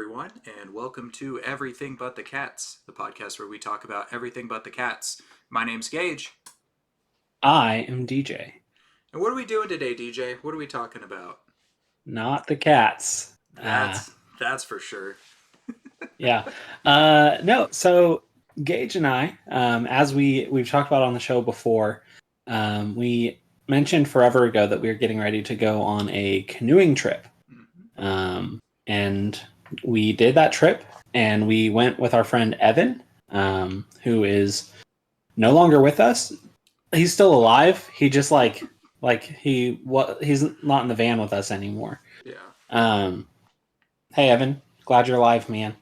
everyone, and welcome to Everything But the Cats, the podcast where we talk about everything but the cats. My name's Gage. I am DJ. And what are we doing today, DJ? What are we talking about? Not the cats. That's for sure. Yeah. No, so Gage and I, as we've talked about on the show before, we mentioned forever ago that we were getting ready to go on a canoeing trip. And we did that trip, and we went with our friend Evan, who is no longer with us. He's still alive. He just he's not in the van with us anymore. Yeah. Hey Evan, glad you're alive, man.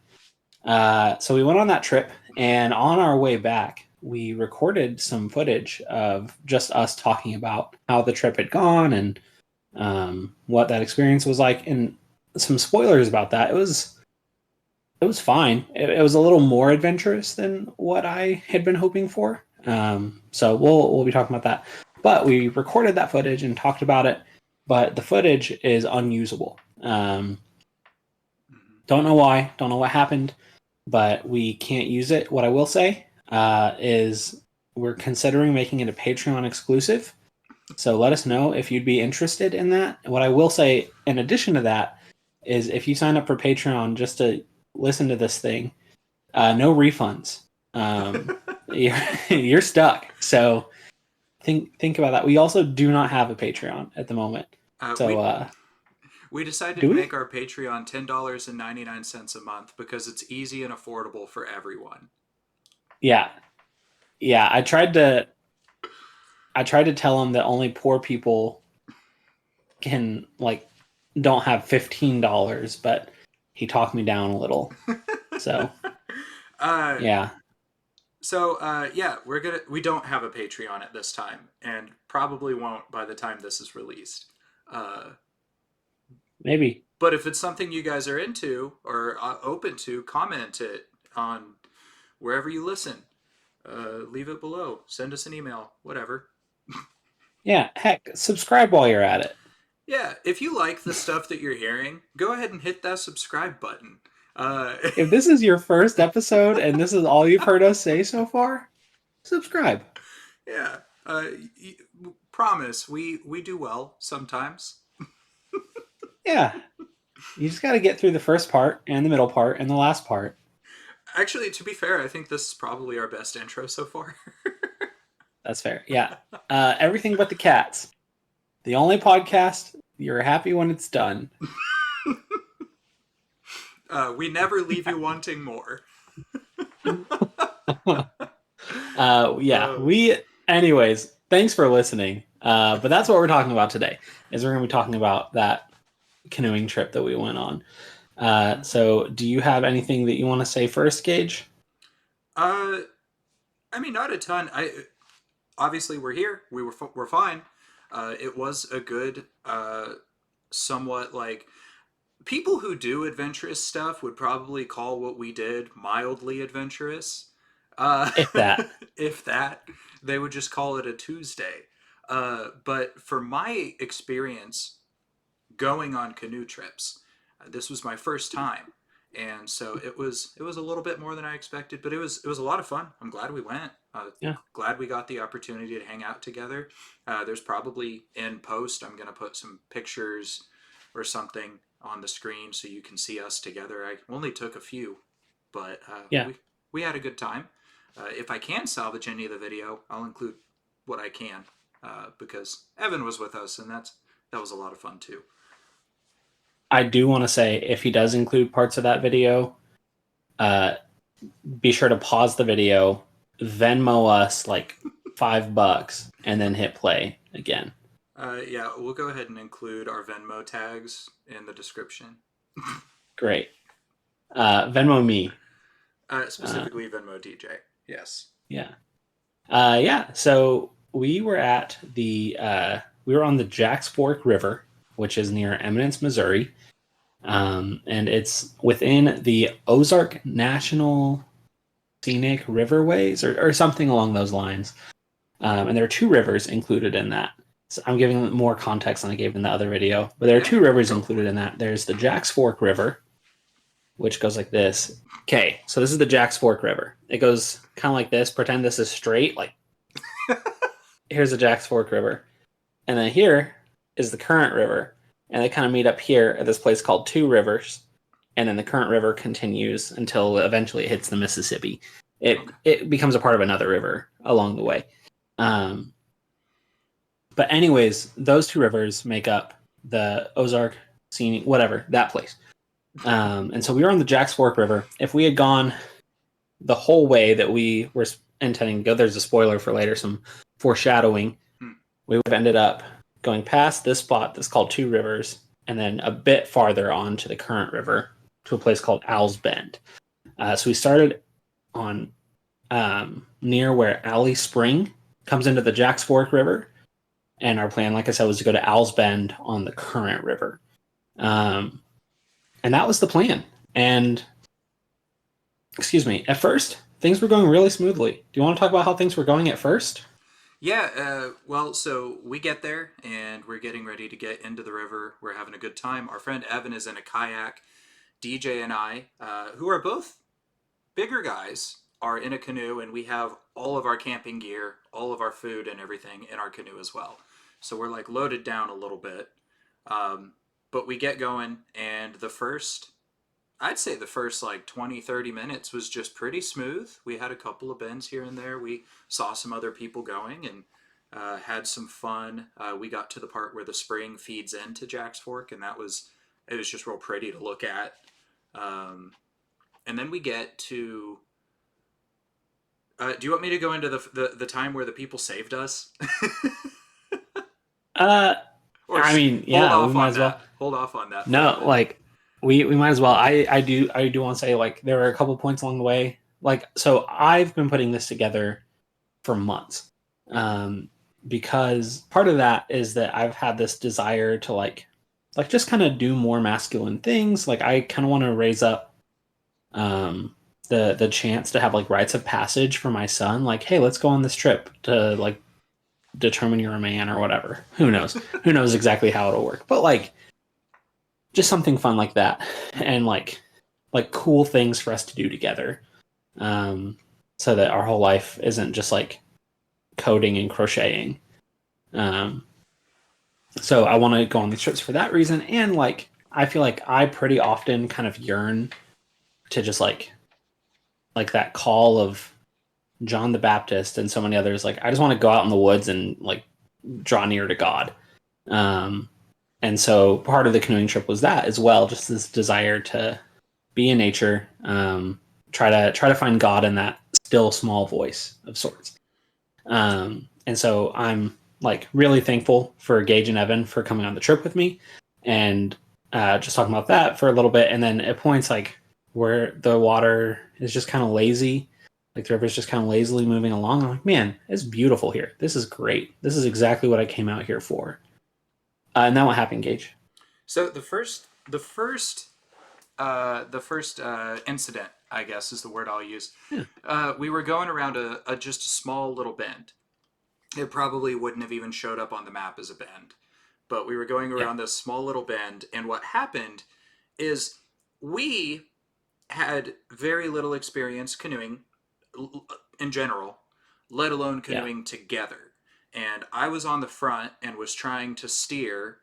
So we went on that trip, and on our way back, we recorded some footage of just us talking about how the trip had gone and what that experience was like, and some spoilers about that. It was fine. It was a little more adventurous than what I had been hoping for. So we'll be talking about that. But we recorded that footage and talked about it, but the footage is unusable. Don't know why, don't know what happened, but we can't use it. What I will say is we're considering making it a Patreon exclusive. So let us know if you'd be interested in that. What I will say in addition to that is if you sign up for Patreon just to listen to this thing, no refunds. You're stuck. So think about that. We also do not have a Patreon at the moment. We decided to make our Patreon $10.99 a month because it's easy and affordable for everyone. Yeah. I tried to tell him that only poor people can don't have $15, but he talked me down a little. So yeah. So we don't have a Patreon at this time, and probably won't by the time this is released. Maybe. But if it's something you guys are into or open to, comment it on wherever you listen. Leave it below. Send us an email. Whatever. Yeah, heck, subscribe while you're at it. Yeah, if you like the stuff that you're hearing, go ahead and hit that subscribe button. If this is your first episode and this is all you've heard us say so far, subscribe. Yeah. Promise, we do well sometimes. Yeah. You just got to get through the first part and the middle part and the last part. Actually, to be fair, I think this is probably our best intro so far. That's fair. Yeah. Everything but the cats. The only podcast you're happy when it's done. We never leave you wanting more. Anyways, thanks for listening. But that's what we're talking about today, is we're going to be talking about that canoeing trip that we went on. So do you have anything that you want to say first, Gage? I mean, not a ton. Obviously we're here. We're fine. It was a good, somewhat people who do adventurous stuff would probably call what we did mildly adventurous. If that. If that. They would just call it a Tuesday. But for my experience going on canoe trips, this was my first time. And so it was a little bit more than I expected, but it was a lot of fun. I'm glad we went. Glad we got the opportunity to hang out together. There's probably in post, I'm going to put some pictures or something on the screen so you can see us together. I only took a few, but we had a good time. If I can salvage any of the video, I'll include what I can because Evan was with us, and that was a lot of fun too. I do want to say, if he does include parts of that video, be sure to pause the video, Venmo us $5, and then hit play again. We'll go ahead and include our Venmo tags in the description. Great. Venmo me. Specifically Venmo DJ. Yes. Yeah. So we were at we were on the Jacks Fork River, which is near Eminence, Missouri. And it's within the Ozark National Scenic Riverways or something along those lines. And there are two rivers included in that. So I'm giving more context than I gave in the other video, but there are two rivers included in that. There's the Jacks Fork River, which goes like this. Okay, so this is the Jack's Fork River. It goes kind of like this. Pretend this is straight. Like, here's the Jack's Fork River. And then here is the Current River. And they kind of meet up here at this place called Two Rivers. And then the Current River continues until eventually it hits the Mississippi. It becomes a part of another river along the way. But anyways, those two rivers make up the Ozark, Scenic, whatever, that place. And so we were on the Jack's Fork River. If we had gone the whole way that we were intending to go, there's a spoiler for later, some foreshadowing. We would have ended up going past this spot that's called Two Rivers, and then a bit farther on to the Current River to a place called Owl's Bend. So we started on near where Alley Spring comes into the Jack's Fork River, and our plan, like I said, was to go to Owl's Bend on the Current River. And that was the plan. And, excuse me, at first, things were going really smoothly. Do you want to talk about how things were going at first? Yeah, well, so we get there and we're getting ready to get into the river. We're having a good time. Our friend Evan is in a kayak. DJ and I, who are both bigger guys, are in a canoe, and we have all of our camping gear, all of our food and everything in our canoe as well. So we're like loaded down a little bit. But we get going, and I'd say the first like 20, 30 minutes was just pretty smooth. We had a couple of bends here and there. We saw some other people going and had some fun. We got to the part where the spring feeds into Jack's Fork, and it was just real pretty to look at. And then we get to... do you want me to go into the time where the people saved us? I mean, yeah, we might as well. Hold off on that. No, like we might as well. I do want to say, like, there were a couple points along the way. Like, so I've been putting this together for months, because part of that is that I've had this desire to like just kind of do more masculine things. Like, I kind of want to raise up the chance to have like rites of passage for my son. Like, hey, let's go on this trip to like determine you're a man or whatever. Who knows? Who knows exactly how it'll work? But like, just something fun like that, and like cool things for us to do together, so that our whole life isn't just like coding and crocheting. So I want to go on these trips for that reason, and like I feel like I pretty often kind of yearn to just like that call of John the Baptist and so many others. Like, I just want to go out in the woods and like draw near to God. And so part of the canoeing trip was that as well, just this desire to be in nature, try to find God in that still small voice of sorts. And so I'm like really thankful for Gage and Evan for coming on the trip with me, and just talking about that for a little bit. And then at points like where the water is just kind of lazy, like the river's just kind of lazily moving along, I'm like, man, it's beautiful here. This is great. This is exactly what I came out here for. And then what happened, Gage? So the first incident, I guess, is the word I'll use. Yeah. We were going around just a small little bend. It probably wouldn't have even showed up on the map as a bend, but we were going around this small little bend, and what happened is we had very little experience canoeing in general, let alone canoeing together. And I was on the front and was trying to steer,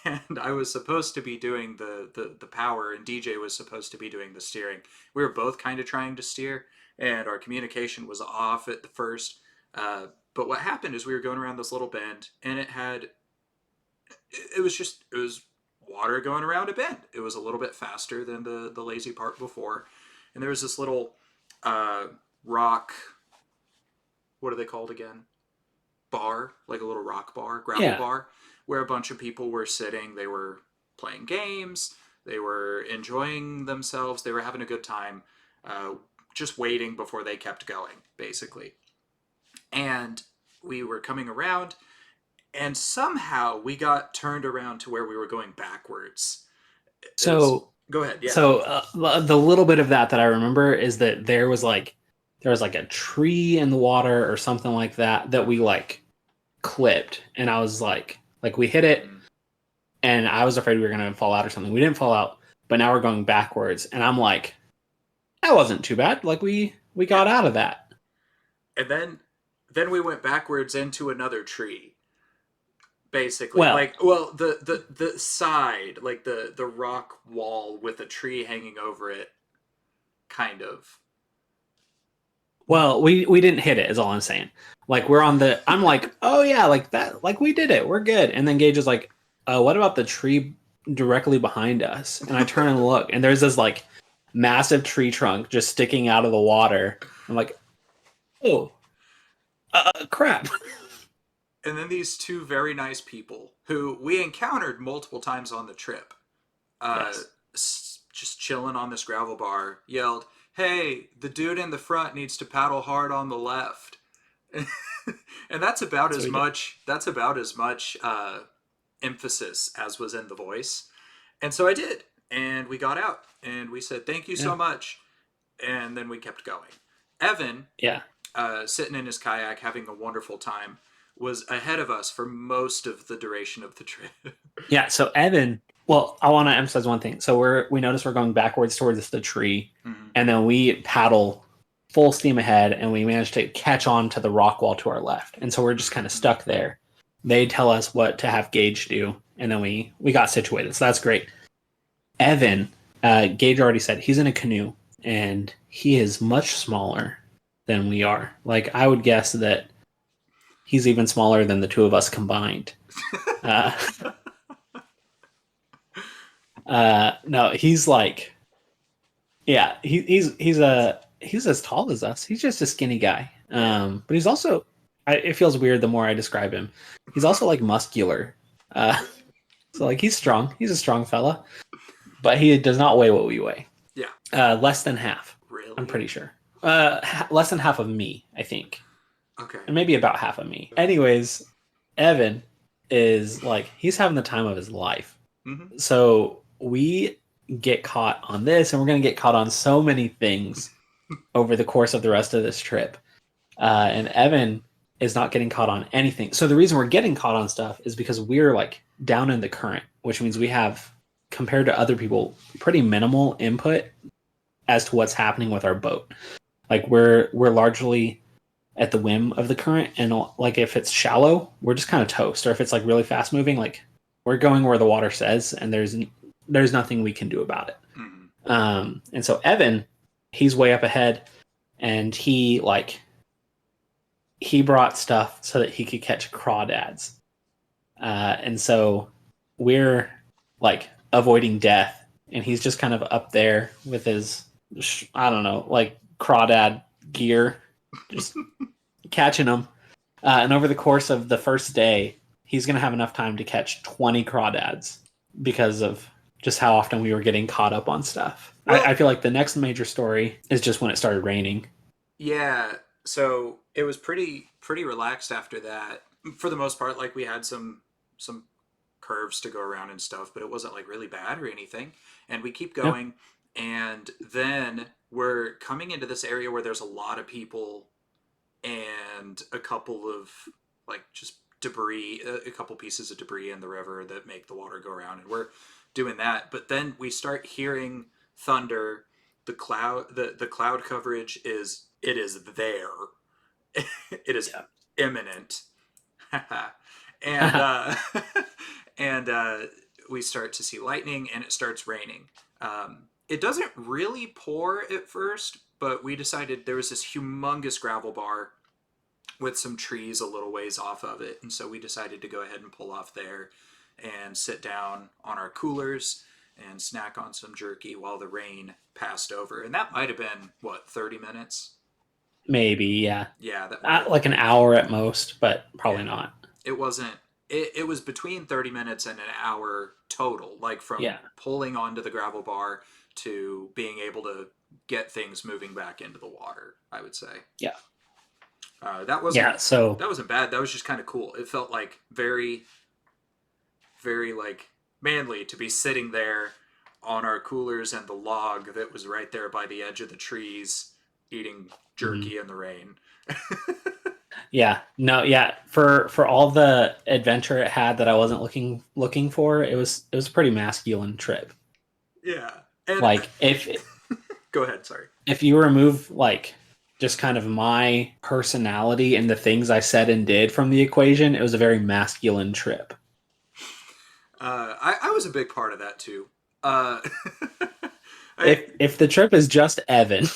and I was supposed to be doing the power, and DJ was supposed to be doing the steering. We were both kind of trying to steer, and our communication was off at the first. But what happened is we were going around this little bend, and it was water going around a bend. It was a little bit faster than the lazy part before, and there was this little rock. What are they called again? Bar, like a little rock bar, gravel bar, where a bunch of people were sitting. They were playing games. They were enjoying themselves. They were having a good time, just waiting before they kept going, basically. And we were coming around, and somehow we got turned around to where we were going backwards. Go ahead. Yeah. So the little bit of that I remember is that there was like a tree in the water or something like that we like clipped, and I was like we hit it, and I was afraid we were gonna fall out or something. We didn't fall out, but now we're going backwards. And I'm like, that wasn't too bad. Like we got out of that. And then we went backwards into another tree, basically. Well, Like, well, the side, like the rock wall with a tree hanging over it, kind of. well, we didn't hit it is all I'm saying. Like we're on the I'm like, oh yeah, like that, like we did it. We're good. And then Gage is like, what about the tree directly behind us? And I turn and look, and there's this like massive tree trunk just sticking out of the water. I'm like, oh, crap. And then these two very nice people who we encountered multiple times on the trip, uh, Yes. just chilling on this gravel bar, yelled, "Hey, the dude in the front needs to paddle hard on the left." And that's about So as we did. much. That's about as much emphasis as was in the voice. And so I did, and we got out, and we said, "Thank you Yeah. so much," and then we kept going. Evan, Yeah. sitting in his kayak having a wonderful time, was ahead of us for most of the duration of the trip. Yeah. So Evan, well, I want to emphasize one thing. So we notice we're going backwards towards the tree, Mhm. and then we paddle full steam ahead, and we manage to catch on to the rock wall to our left. And so we're just kind of stuck there. They tell us what to have Gage do, and then we got situated. So that's great. Evan, Gage already said he's in a canoe, and he is much smaller than we are. Like I would guess that he's even smaller than the two of us combined. Uh, no, he's like, yeah, he's as tall as us. He's just a skinny guy. But he's also, it feels weird the more I describe him. He's also like muscular. Uh, so like he's strong. He's a strong fella, but he does not weigh what we weigh. Yeah, Less than half. I'm really? pretty sure. Less than half of me, I think, Okay. and maybe about half of me. Anyways, Evan is like he's having the time of his life. Hmm. So we get caught on this, and we're going to get caught on so many things over the course of the rest of this trip. And Evan is not getting caught on anything. So the reason we're getting caught on stuff is because we're like down in the current, which means we have, compared to other people, pretty minimal input as to what's happening with our boat. Like we're largely at the whim of the current, and like if it's shallow, we're just kind of toast. Or if it's like really fast moving, like we're going where the water says, and there's nothing we can do about it. Hmm. And so Evan, he's way up ahead, and he brought stuff so that he could catch crawdads. And so we're like avoiding death, and he's just kind of up there with his, I don't know, like crawdad gear, just catching them. And over the course of the first day, he's going to have enough time to catch 20 crawdads because of just how often we were getting caught up on stuff. Well, I feel like the next major story is just when it started raining. yeah. So it was pretty relaxed after that. For the most part, like we had some curves to go around and stuff, but it wasn't like really bad or anything. And we keep Yeah. going, and then we're coming into this area where there's a lot of people and a couple of like just debris, a couple pieces of debris in the river that make the water go around, and we're doing that. But then we start hearing thunder. The cloud coverage is it is there. It is Yeah. imminent. And and we start to see lightning, and it starts raining. It doesn't really pour at first, but we decided there was this humongous gravel bar with some trees a little ways off of it, and so we decided to go ahead and pull off there and sit down on our coolers and snack on some jerky while the rain passed over. And that might have been what, 30 minutes. Maybe, yeah. Yeah, that might have Like been. an hour at most, but probably Yeah, not. it wasn't. It was between 30 minutes and an hour total, like from Yeah. pulling onto the gravel bar to being able to get things moving back into the water, I would say. Yeah. That wasn't Yeah. So, that wasn't bad. That was just kind of cool. It felt like very, very like manly to be sitting there on our coolers and the log that was right there by the edge of the trees, eating mhm. jerky in the rain. Yeah. No, yeah. For all the adventure it had that I wasn't looking for, it was a pretty masculine trip. Yeah. And Like go ahead, sorry. if you remove like just kind of my personality and the things I said and did from the equation, it was a very masculine trip. I was a big part of that too. Uh, I, If the trip is just Evan,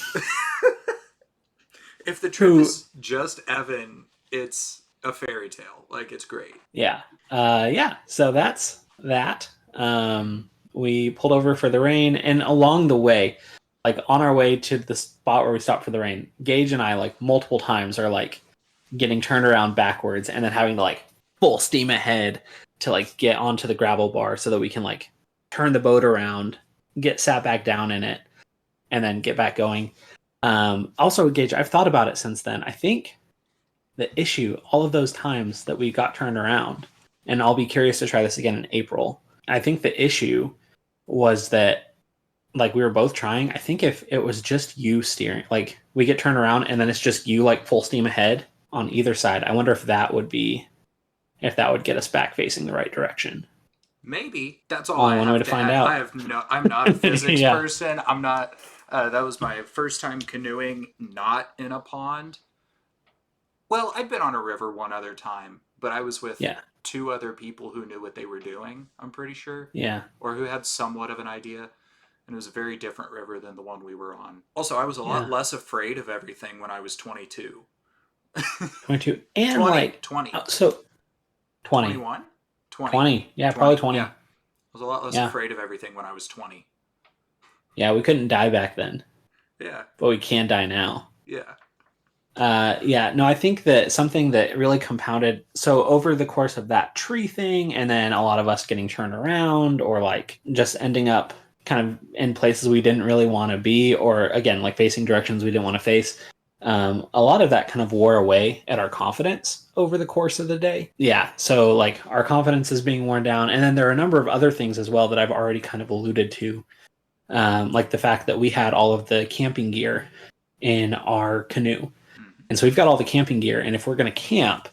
if the trip who is just Evan, it's a fairy tale. Like it's great. yeah. Yeah. So that's that. We pulled over for the rain, and along the way, like on our way to the spot where we stopped for the rain, Gage and I like multiple times are like getting turned around backwards and then having to like full steam ahead to like get onto the gravel bar so that we can like turn the boat around, get sat back down in it, and then get back going. Also, Gage, I've thought about it since then. I think the issue, all of those times that we got turned around, and I'll be curious to try this again in April. I think the issue was that like we were both trying. I think if it was just you steering, like we get turned around and then it's just you like full steam ahead on either side. I wonder if that would get us back facing the right direction. Maybe that's all Only I one way have to to find add. I out. have no. I'm not a physics Yeah. person. I'm not. That was my first time canoeing, not in a pond. Well, I'd been on a river one other time, but I was with Yeah. two other people who knew what they were doing. I'm pretty sure, Yeah. or who had somewhat of an idea. And it was a very different river than the one we were on. Also, I was a lot Yeah. less afraid of everything when I was 22. 22 and 20, like 20, so 20. 21, 20, 20. Yeah, probably 20. Yeah, I 20. was a lot less Yeah. afraid of everything when I was 20. Yeah, we couldn't die back then, Yeah, but we can die now. yeah. Yeah, no, I think that something that really compounded. So over the course of that tree thing, and then a lot of us getting turned around, or like just ending up kind of in places we didn't really want to be, or again, like facing directions we didn't want to face. A lot of that kind of wore away at our confidence over the course of the day. Yeah, so like our confidence is being worn down, and then there are a number of other things as well that I've already kind of alluded to, like the fact that we had all of the camping gear in our canoe. Mhm. And so we've got all the camping gear, and if we're going to camp,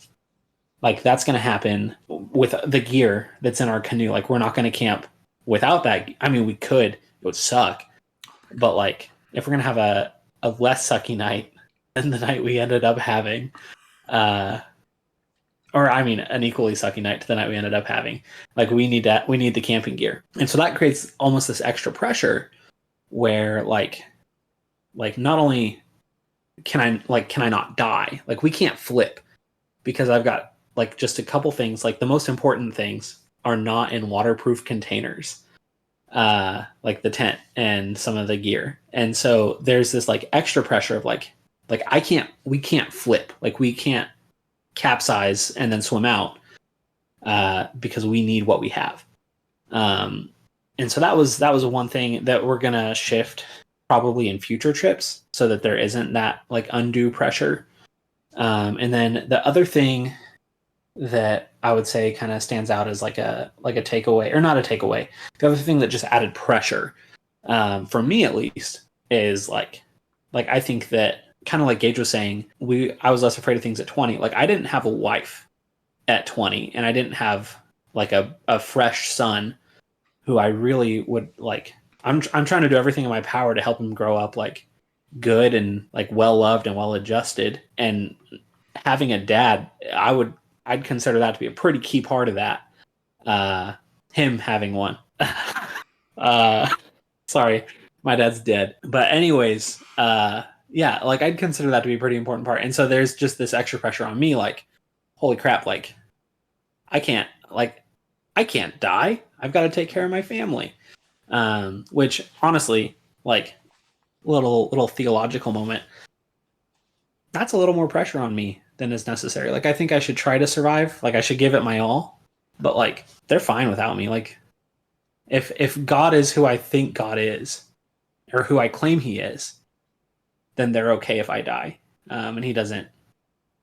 like that's going to happen with the gear that's in our canoe. Like we're not going to camp without that. I mean, we could, it would suck, but like if we're going to have a less sucky night than the night we ended up having, uh, or I mean, an equally sucky night to the night we ended up having, like we need that, we need the camping gear, and so that creates almost this extra pressure where like not only can I not die, like we can't flip because I've got like just a couple things. Like the most important things are not in waterproof containers, like the tent and some of the gear. And so there's this like extra pressure of like we can't flip, like we can't capsize and then swim out because we need what we have. And so that was one thing that we're gonna shift probably in future trips so that there isn't that like undue pressure. And then the other thing that I would say kind of stands out as like a takeaway, or not a takeaway. The other thing that just added pressure, for me at least, is like I think that kind of like Gage was saying, I was less afraid of things at 20. Like I didn't have a wife at 20, and I didn't have like a fresh son who I really would like. I'm trying to do everything in my power to help him grow up like good and like well loved and well adjusted, and having a dad, I'd consider that to be a pretty key part of that. Him having one. uh, Sorry, my dad's dead. But anyways, yeah, like I'd consider that to be a pretty important part. And so there's just this extra pressure on me, like, holy crap, like I can't like I can't die. I've got to take care of my family. Which honestly, like little theological moment, that's a little more pressure on me than is necessary. Like I think I should try to survive. Like I should give it my all. But like they're fine without me. Like if God is who I think God is, or who I claim He is, then they're okay if I die. And He doesn't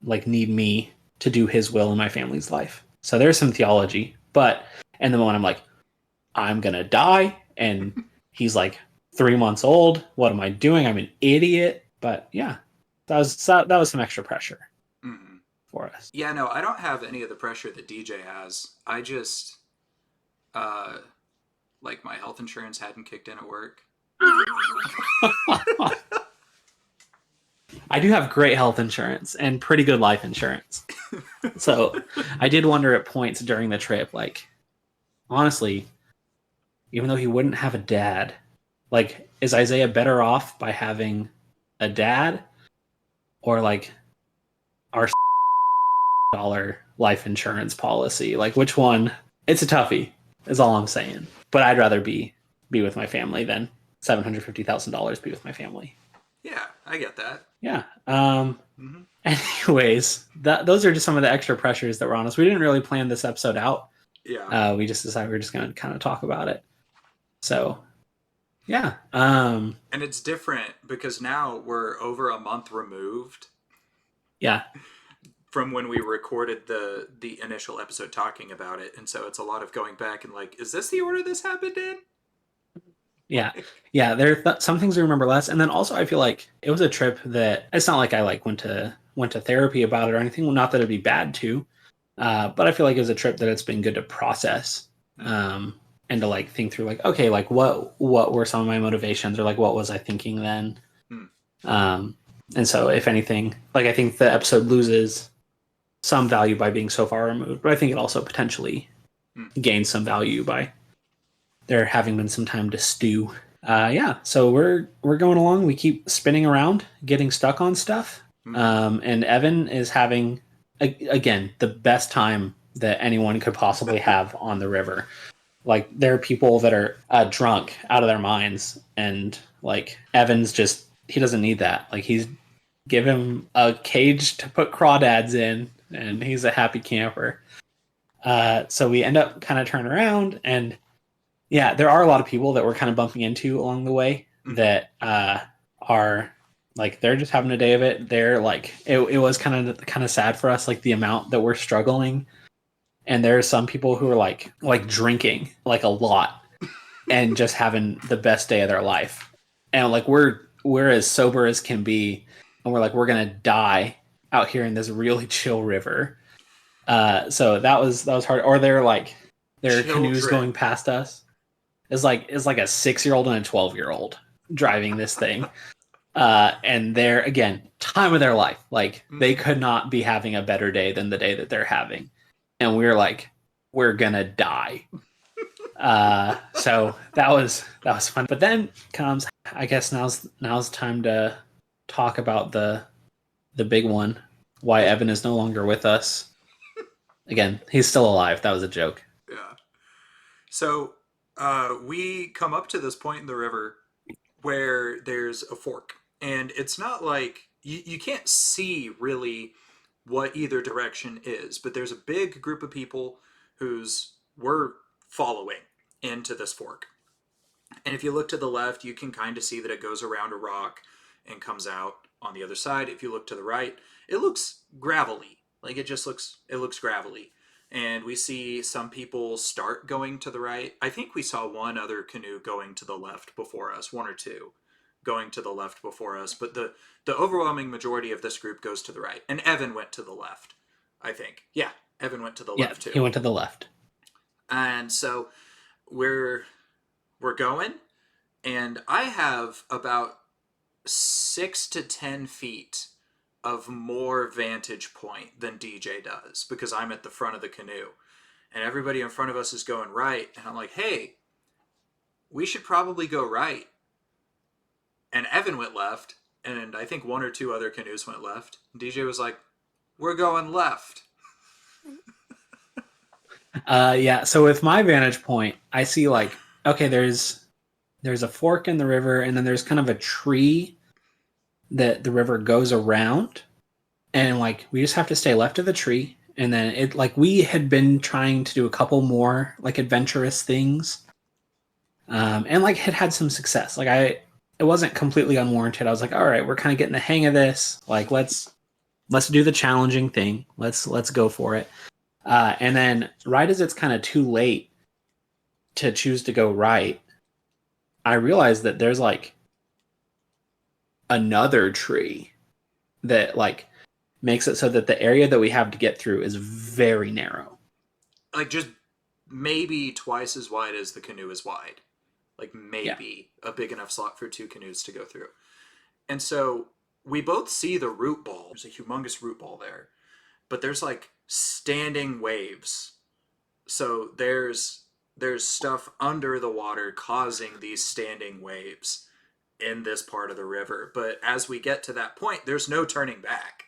like need me to do His will in my family's life. So there's some theology. But in the moment I'm like, I'm gonna die, and He's like 3 months old. What am I doing? I'm an idiot. But yeah, that was some extra pressure Mhm. for us. Yeah, no, I don't have any of the pressure that DJ has. I just, uh, like my health insurance hadn't kicked in at work. I do have great health insurance and pretty good life insurance. So I did wonder at points during the trip, like, honestly, even though he wouldn't have a dad, like, is Isaiah better off by having a dad or like our dollar life insurance policy? Like, which one? It's a toughie, is all I'm saying. But I'd rather be with my family than $750,000 be with my family. Yeah, I get that. Yeah. Mm-hmm. Anyways, those are just some of the extra pressures that were on us. We didn't really plan this episode out. Yeah. We just decided we are just going to kind of talk about it. So, yeah. And it's different because now we're over a month removed. Yeah. From when we recorded the initial episode talking about it, and so it's a lot of going back and like, is this the order this happened in? Yeah. Yeah. There are some things we remember less, and then also I feel like it was a trip that it's not like I like went to therapy about it or anything. Well, not that it'd be bad to, but I feel like it was a trip that it's been good to process, and to like think through like, okay, like what were some of my motivations, or like what was I thinking then? And so if anything, like I think the episode loses some value by being so far removed, but I think it also potentially gains some value by there having been some time to stew. Yeah, so we're going along. We keep spinning around, getting stuck on stuff. And Evan is having, again, the best time that anyone could possibly have on the river. Like, there are people that are drunk out of their minds, and like Evan's just, he doesn't need that. Like, he's give him a cage to put crawdads in, and he's a happy camper. So we end up kind of turning around, and yeah, there are a lot of people that we're kind of bumping into along the way that are like, they're just having a day of it. They're like, it was kind of sad for us, like the amount that we're struggling. And there are some people who are like drinking like a lot and just having the best day of their life. And like we're as sober as can be, and we're like, we're gonna die out here in this really chill river. So that was hard. Or there are canoes going past us. It's like a 6-year-old and a 12-year-old driving this thing. And they're, again, time of their life. Like, they could not be having a better day than the day that they're having. And we're like, we're gonna die. So that was fun. But then comes, I guess now's time to talk about the big one. Why Evan is no longer with us. Again, he's still alive. That was a joke. Yeah. So we come up to this point in the river where there's a fork, and it's not like you can't see really what either direction is, but there's a big group of people we're following into this fork. And if you look to the left, you can kind of see that it goes around a rock and comes out on the other side. If you look to the right, it looks gravelly. Like, it looks gravelly. And we see some people start going to the right. I think we saw one other canoe going to the left before us, one or two going to the left before us, but the overwhelming majority of this group goes to the right. And Evan went to the left, I think. Yeah, Evan went to the left too. He went to the left. And so we're going, and I have about 6 to 10 feet of more vantage point than DJ does, because I'm at the front of the canoe, and everybody in front of us is going right, and I'm like, hey, we should probably go right. And Evan went left, and I think one or two other canoes went left. DJ was like, we're going left. Yeah, so with my vantage point, I see like, okay, there's a fork in the river, and then there's kind of a tree that the river goes around, and like we just have to stay left of the tree. And then it, like, we had been trying to do a couple more like adventurous things, and like had some success. Like, it wasn't completely unwarranted. I was like, all right, we're kind of getting the hang of this. Like, let's do the challenging thing. Let's go for it. And then right as it's kind of too late to choose to go right, I realized that there's like another tree that like makes it so that the area that we have to get through is very narrow. Like, just maybe twice as wide as the canoe is wide. Like Yeah. maybe a big enough slot for two canoes to go through. And so we both see the root ball. There's a humongous root ball there, but there's like standing waves. So there's stuff under the water causing these standing waves in this part of the river. But as we get to that point, there's no turning back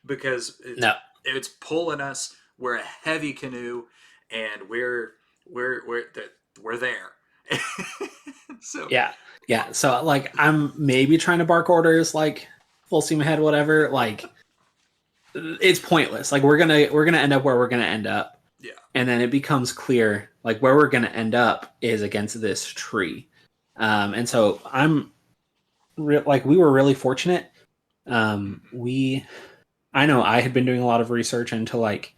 because No. it's pulling us. We're a heavy canoe, and we're there. So Yeah. Yeah. So like I'm maybe trying to bark orders like full steam ahead, whatever. Like it's pointless. Like we're gonna end up where we're gonna end up. yeah, And then it becomes clear like where we're gonna end up is against this tree. And so like we were really fortunate. We I know I had been doing a lot of research into like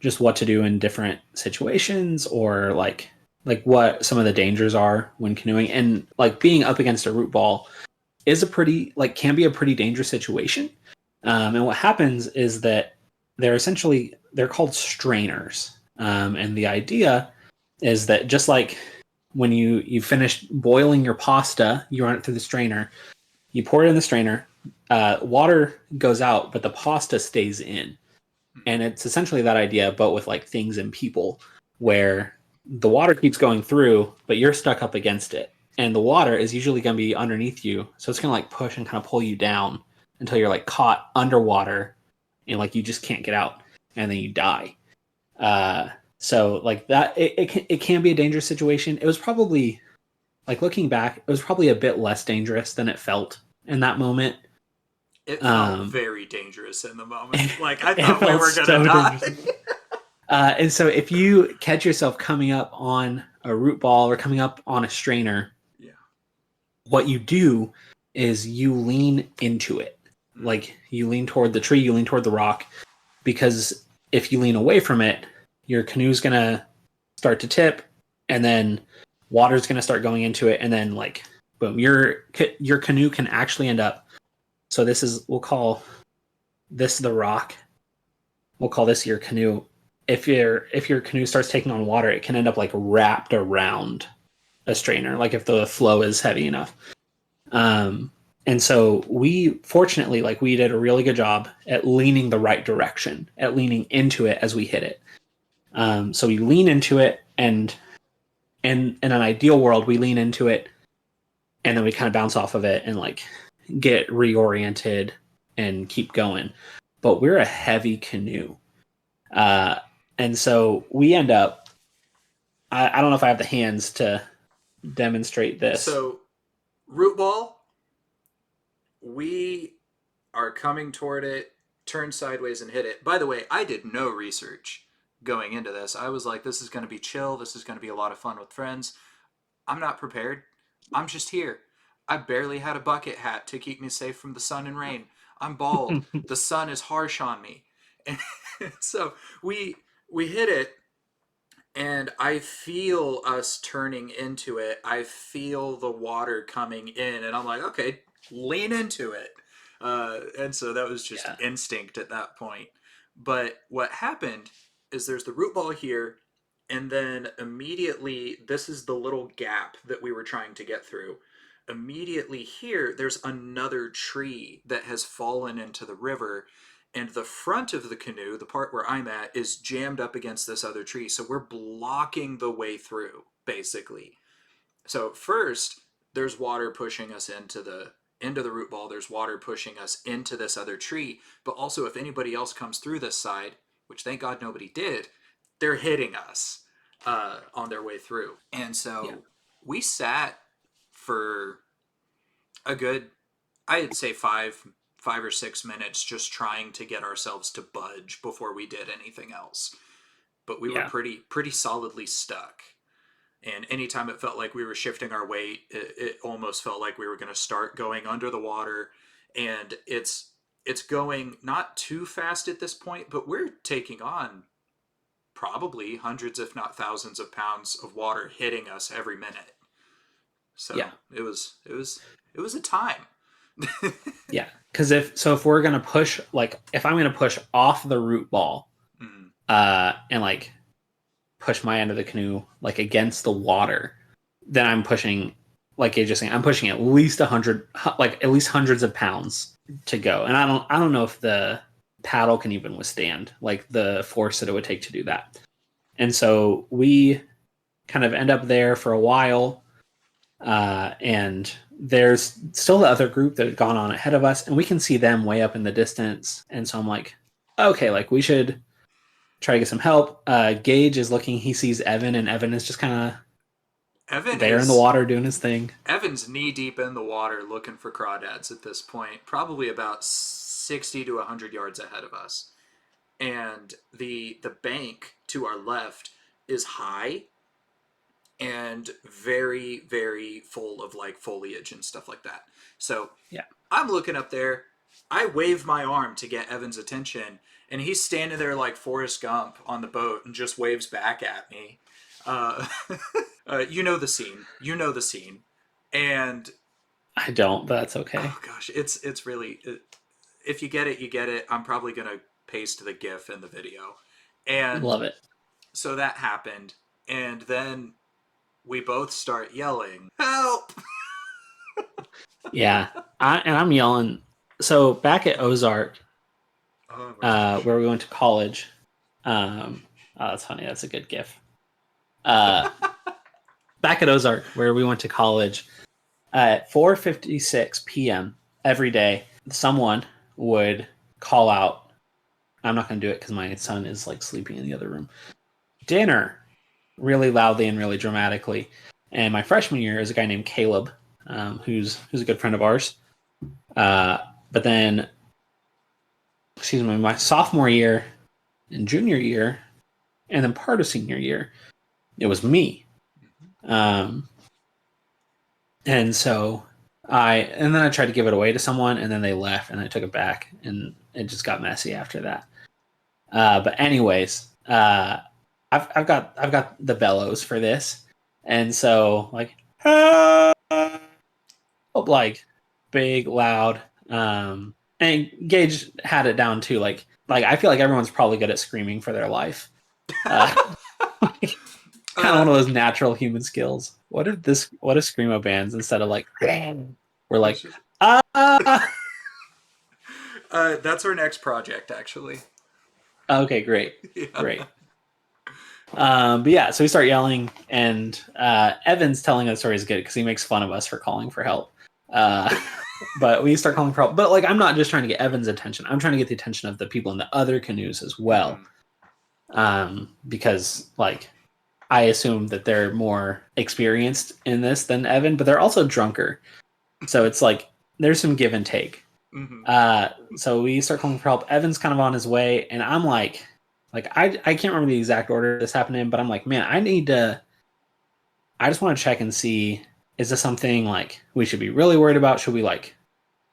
just what to do in different situations or like what some of the dangers are when canoeing, and like being up against a root ball is a pretty like can be a pretty dangerous situation. And what happens is that they're called strainers, and the idea is that just like when you finish boiling your pasta, you run it through the strainer, you pour it in the strainer, water goes out, but the pasta stays in. And it's essentially that idea, but with like things and people, where the water keeps going through, but you're stuck up against it. And the water is usually going to be underneath you. So it's going to like push and kind of pull you down until you're like caught underwater and like you just can't get out and then you die. So like that, it can be a dangerous situation. It was probably like looking back, it was probably a bit less dangerous than it felt in that moment. it felt Um, very dangerous in the moment. Like I it thought we felt were gonna so die. dangerous. And so if you catch yourself coming up on a root ball or coming up on a strainer, Yeah. what you do is you lean into it. Like you lean toward the tree, you lean toward the rock, because if you lean away from it, your canoe's going to start to tip, and then water's going to start going into it, and then like boom, your canoe can actually end up. So we'll call this the rock. We'll call this your canoe. If your canoe starts taking on water, it can end up like wrapped around a strainer, like if the flow is heavy enough. And so we fortunately, like we did a really good job at leaning the right direction, at leaning into it as we hit it. So we lean into it, and in an ideal world, we lean into it, and then we kind of bounce off of it and like get reoriented and keep going. But we're a heavy canoe. Uh, and so we end up, I don't know if I have the hands to demonstrate this. So root ball, we are coming toward it, turn sideways and hit it. By the way, I did no research going into this. I was like, this is going to be chill. This is going to be a lot of fun with friends. I'm not prepared. I'm just here. I barely had a bucket hat to keep me safe from the sun and rain. I'm bald. The sun is harsh on me. And so we hit it, and I feel us turning into it. I feel the water coming in, and I'm like, okay, lean into it. And so that was just Yeah. instinct at that point. But what happened is there's the root ball here, and then immediately, this is the little gap that we were trying to get through. Immediately here, there's another tree that has fallen into the river, and the front of the canoe, the part where I'm at, is jammed up against this other tree. So we're blocking the way through, basically. So first, there's water pushing us into the root ball. There's water pushing us into this other tree. But also, if anybody else comes through this side, which thank God nobody did, they're hitting us on their way through. And so Yeah. we sat for a good, I'd say five or 6 minutes, just trying to get ourselves to budge before we did anything else. But we were Yeah. pretty solidly stuck. And anytime it felt like we were shifting our weight, it almost felt like we were going to start going under the water. And it's going not too fast at this point, but we're taking on probably hundreds, if not thousands, of pounds of water hitting us every minute. Yeah. So it was a time. Yeah. Because if we're gonna push, like if I'm gonna push off the root ball, Mm, and like push my end of the canoe like against the water, then I'm pushing, like Gage is saying, I'm pushing at least 100, like at least hundreds of pounds to go. And I don't know if the paddle can even withstand like the force that it would take to do that. And so we kind of end up there for a while. And there's still the other group that had gone on ahead of us, and we can see them way up in the distance. And so I'm like, okay, like we should try to get some help. Gage is looking, he sees Evan, and Evan is just kind of Evan there in the is water doing his thing. Evan's knee deep in the water looking for crawdads at this point, probably about 60 to 100 yards ahead of us. And the bank to our left is high and very, very full of like foliage and stuff like that. So Yeah. I'm looking up there. I wave my arm to get Evan's attention, and he's standing there like Forrest Gump on the boat and just waves back at me. Uh, you know the scene. You know the scene. And I don't, but that's okay. oh gosh, it's really if you get it, you get it. I'm probably gonna paste the GIF in the video. And Love it. so that happened, and then we both start yelling, "Help!" Yeah. I'm yelling. So back at Ozark, Oh my gosh. where we went to college, oh, that's funny. That's a good GIF. Back at Ozark, where we went to college, at 4:56 p.m. every day, someone would call out. I'm not going to do it because my son is like sleeping in the other room. Dinner, really loudly and really dramatically. And my freshman year is a guy named Caleb, who's a good friend of ours. But then, excuse me, my sophomore year and junior year, and then part of senior year, it was me. And so and then I tried to give it away to someone, and then they left, and I took it back, and it just got messy after that. But anyways, I've got the bellows for this, and so like, like big, loud, and Gage had it down too. Like I feel like everyone's probably good at screaming for their life. Kind of one of those natural human skills. What if screamo bands instead of like we're like That's our next project, actually. okay, great. Yeah. Great. But yeah, so we start yelling, and Evan's telling us story is good because he makes fun of us for calling for help. But we start calling for help. But like, I'm not just trying to get Evan's attention. I'm trying to get the attention of the people in the other canoes as well. Because like, I assume that they're more experienced in this than Evan, but they're also drunker. So it's like there's some give and take. So we start calling for help. Evan's kind of on his way, and I'm like I can't remember the exact order this happened in, but I'm like, man, I just want to check and see, is this something like we should be really worried about? Should we like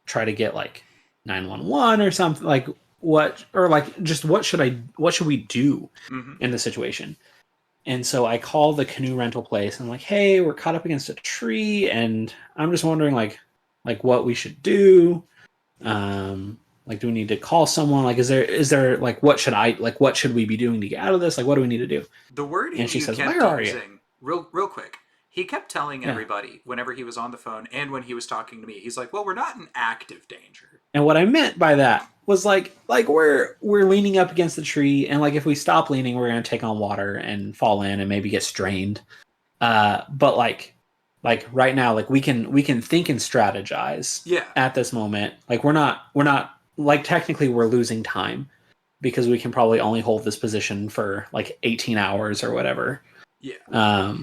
try to get like 911 or something? Like what, or like just what should we do in the situation? And so I call the canoe rental place and I'm like, hey, we're caught up against a tree, and I'm just wondering like what we should do. Like, do we need to call someone? Like, is there like what should we be doing to get out of this? Like, what do we need to do? The wording and she you says, kept where are using, real quick. He kept telling Yeah. everybody whenever he was on the phone and when he was talking to me, he's like, "Well, we're not in active danger." And what I meant by that was like we're leaning up against the tree, and like if we stop leaning, we're gonna take on water and fall in and maybe get strained. But like right now, like we can think and strategize. Yeah. At this moment, like we're not like technically we're losing time because we can probably only hold this position for like 18 hours or whatever. Yeah.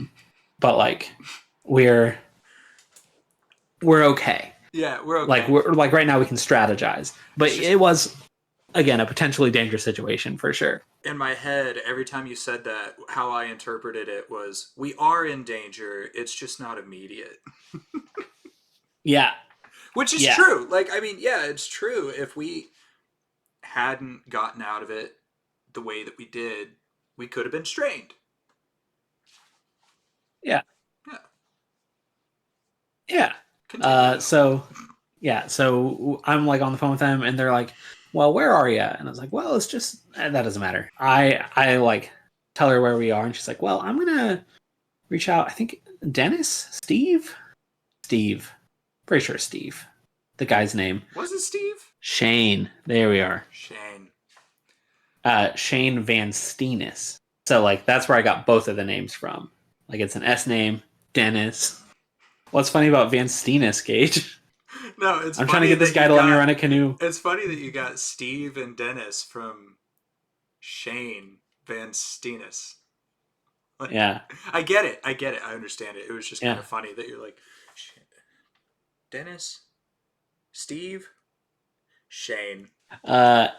But like we're okay. Yeah, we're okay. Like we're like right now we can strategize. But it was again a potentially dangerous situation for sure. In my head, every time you said that, how I interpreted it was, we are in danger, it's just not immediate. Yeah. Which is true. Like, I mean, yeah, it's true. If we hadn't gotten out of it the way that we did, we could have been strained. Yeah. Yeah. Yeah. So I'm like on the phone with them, and they're like, well, where are you? And I was like, well, it's just, that doesn't matter. I like tell her where we are, and she's like, well, I'm gonna reach out. I think Dennis, Steve, pretty sure Steve, the guy's name. Was it Steve? Shane. There we are. Shane. Shane Van Steenis. So like that's where I got both of the names from. Like it's an S name, Dennis. What's funny about Van Steenis, Gage? No, it's I'm trying to get this guy to let me run a canoe. It's funny that you got Steve and Dennis from Shane Van Steenis. Like, Yeah. I get it. I understand it. It was just kind Yeah. of funny that you're like, Dennis, Steve, Shane.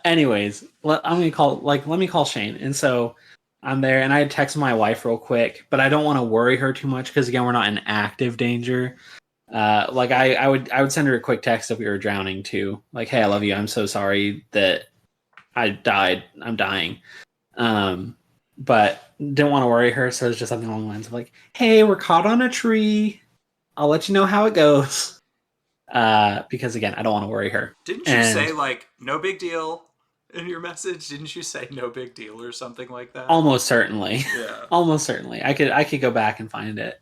Anyways, let me call Shane. And so I'm there, and I had texted my wife real quick, but I don't want to worry her too much because again, we're not in active danger. Like I would send her a quick text if we were drowning too. Like, hey, I love you. I'm so sorry that I died. I'm dying. But didn't want to worry her, so it's just something along the lines of like, hey, we're caught on a tree. I'll let you know how it goes. Because again, I don't want to worry her. Didn't you say like no big deal in your message? Didn't you say no big deal or something like that? Almost certainly. Yeah. Almost certainly. I could go back and find it.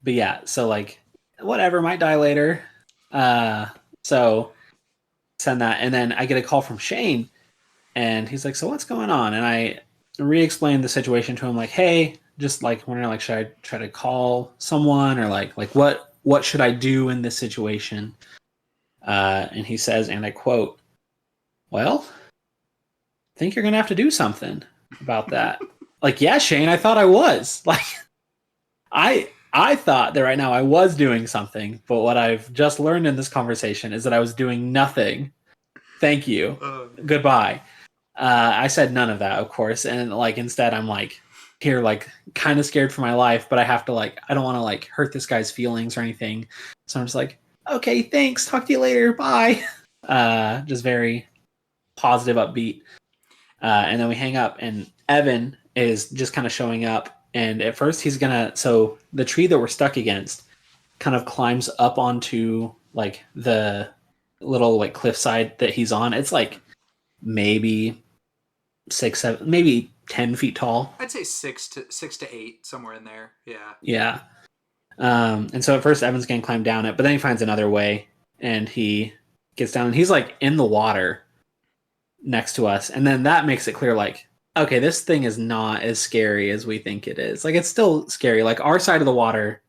But yeah, so like whatever, might die later. So send that, and then I get a call from Shane, and he's like, so what's going on? And I re-explained the situation to him, like, hey, just like wondering, like, should I try to call someone, or like what should I do in this situation? And he says, and I quote, well, I think you're gonna have to do something about that. Like, yeah, Shane, I thought I was. Like, I thought that right now I was doing something, but what I've just learned in this conversation is that I was doing nothing. Thank you. Goodbye. I said none of that, of course, and like instead I'm like here, like kind of scared for my life, but I have to like I don't want to like hurt this guy's feelings or anything, so I'm just like, okay, thanks, talk to you later, bye. Just very positive, upbeat. And then we hang up, and Evan is just kind of showing up. And at first so the tree that we're stuck against kind of climbs up onto like the little like cliffside that he's on. It's like maybe 6, 7, maybe 10 feet tall. I'd say 6 to 8, somewhere in there. Yeah. Yeah. And so at first Evan's gonna climb down it, but then he finds another way, and he gets down, and he's like in the water next to us. And then that makes it clear, like, okay, this thing is not as scary as we think it is. Like, it's still scary. Like, our side of the water,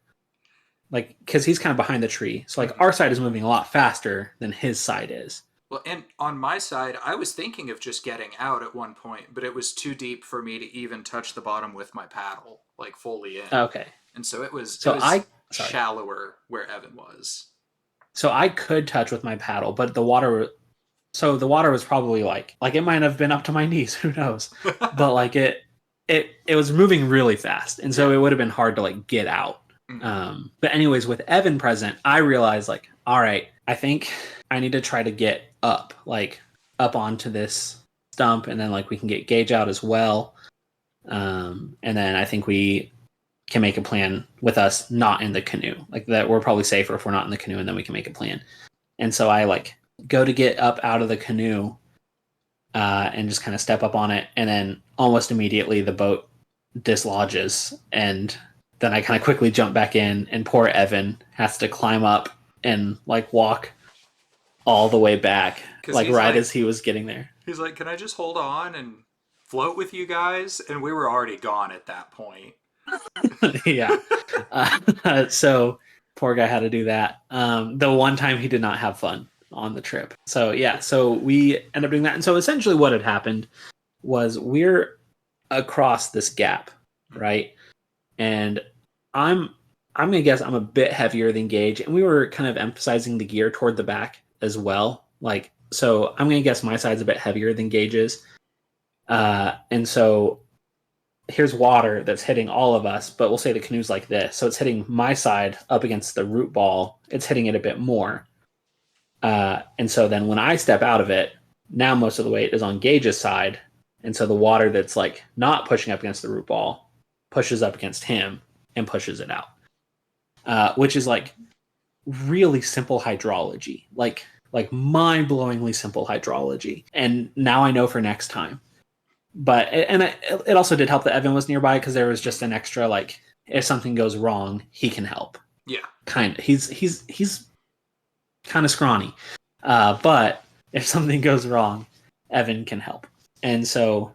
like, because he's kind of behind the tree. So, like, our side is moving a lot faster than his side is. Well, and on my side, I was thinking of just getting out at one point, but it was too deep for me to even touch the bottom with my paddle, like, fully in. Okay. And so it was shallower where Evan was. So I could touch with my paddle, but the water was probably like it might have been up to my knees, who knows? But like it was moving really fast, and so it would have been hard to like get out. Mm-hmm. But anyways, with Evan present, I realized like, all right, I think I need to try to get up onto this stump, and then like we can get Gage out as well. And then I think we can make a plan with us not in the canoe, like that we're probably safer if we're not in the canoe, and then we can make a plan. And so I like go to get up out of the canoe and just kind of step up on it, and then almost immediately the boat dislodges, and then I kind of quickly jump back in, and poor Evan has to climb up and like walk all the way back, like right as he was getting there. He's like, can I just hold on and float with you guys? And we were already gone at that point. Yeah. So poor guy had to do that. The one time he did not have fun on the trip. So yeah, so we end up doing that. And so essentially what had happened was we're across this gap, right? And I'm gonna guess I'm a bit heavier than Gage, and we were kind of emphasizing the gear toward the back as well. Like, so I'm gonna guess my side's a bit heavier than Gage's. And so here's water that's hitting all of us, but we'll say the canoe's like this. So it's hitting my side up against the root ball. It's hitting it a bit more. And so then when I step out of it, now most of the weight is on Gage's side. And so the water that's like not pushing up against the root ball pushes up against him and pushes it out. Which is like really simple hydrology, like mind-blowingly simple hydrology. And now I know for next time, but it also did help that Evan was nearby because there was just an extra like if something goes wrong, he can help. Yeah. Kind of. He's kind of scrawny, but if something goes wrong, Evan can help. And so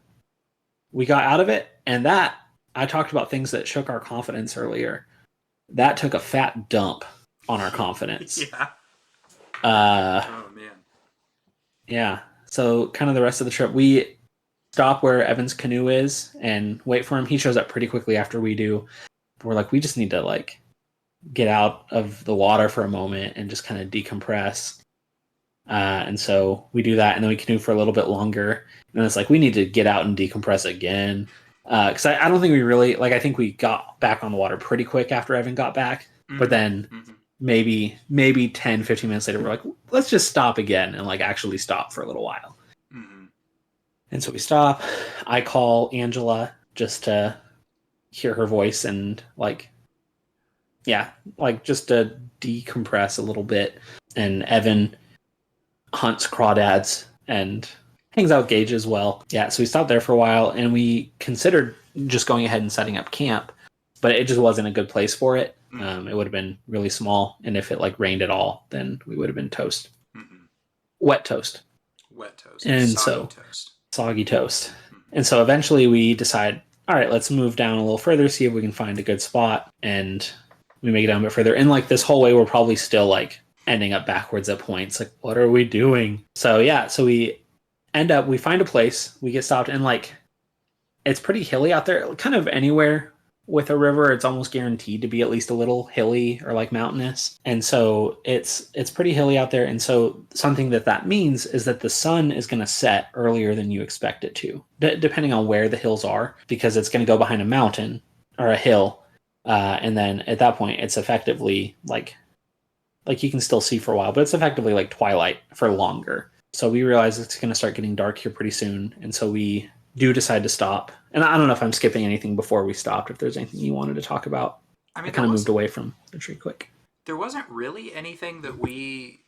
we got out of it, and that I talked about things that shook our confidence earlier. That took a fat dump on our confidence. Yeah. Oh man. Yeah. So kind of the rest of the trip, we stop where Evan's canoe is and wait for him. He shows up pretty quickly after we do. We're like, we just need to like get out of the water for a moment and just kind of decompress. And so we do that, and then we canoe for a little bit longer. And it's like we need to get out and decompress again. Because I don't think we really like. I think we got back on the water pretty quick after Evan got back. Mm-hmm. But then maybe 10, 15 minutes later, we're like, let's just stop again and like actually stop for a little while. Mm-hmm. And so we stop. I call Angela just to hear her voice and like, yeah, like just to decompress a little bit. And Evan hunts crawdads and hangs out with Gage as well. Yeah, so we stopped there for a while, and we considered just going ahead and setting up camp, but it just wasn't a good place for it. It would have been really small, and if it like rained at all, then we would have been toast. Mm-hmm. Wet toast. And soggy toast. Mm-hmm. And so eventually we decide, all right, let's move down a little further, see if we can find a good spot. And we make it down a bit further. And like this whole way, we're probably still like ending up backwards at points. Like, what are we doing? So yeah, so we find a place, we get stopped, and like it's pretty hilly out there. Kind of anywhere with a river, it's almost guaranteed to be at least a little hilly or like mountainous. And so it's pretty hilly out there. And so something that means is that the sun is going to set earlier than you expect it to, depending on where the hills are, because it's going to go behind a mountain or a hill. And then at that point, it's effectively like you can still see for a while, but it's effectively like twilight for longer. So we realize it's going to start getting dark here pretty soon. And so we do decide to stop. And I don't know if I'm skipping anything before we stopped, if there's anything you wanted to talk about. I kind of moved away from the tree quick. There wasn't really anything that we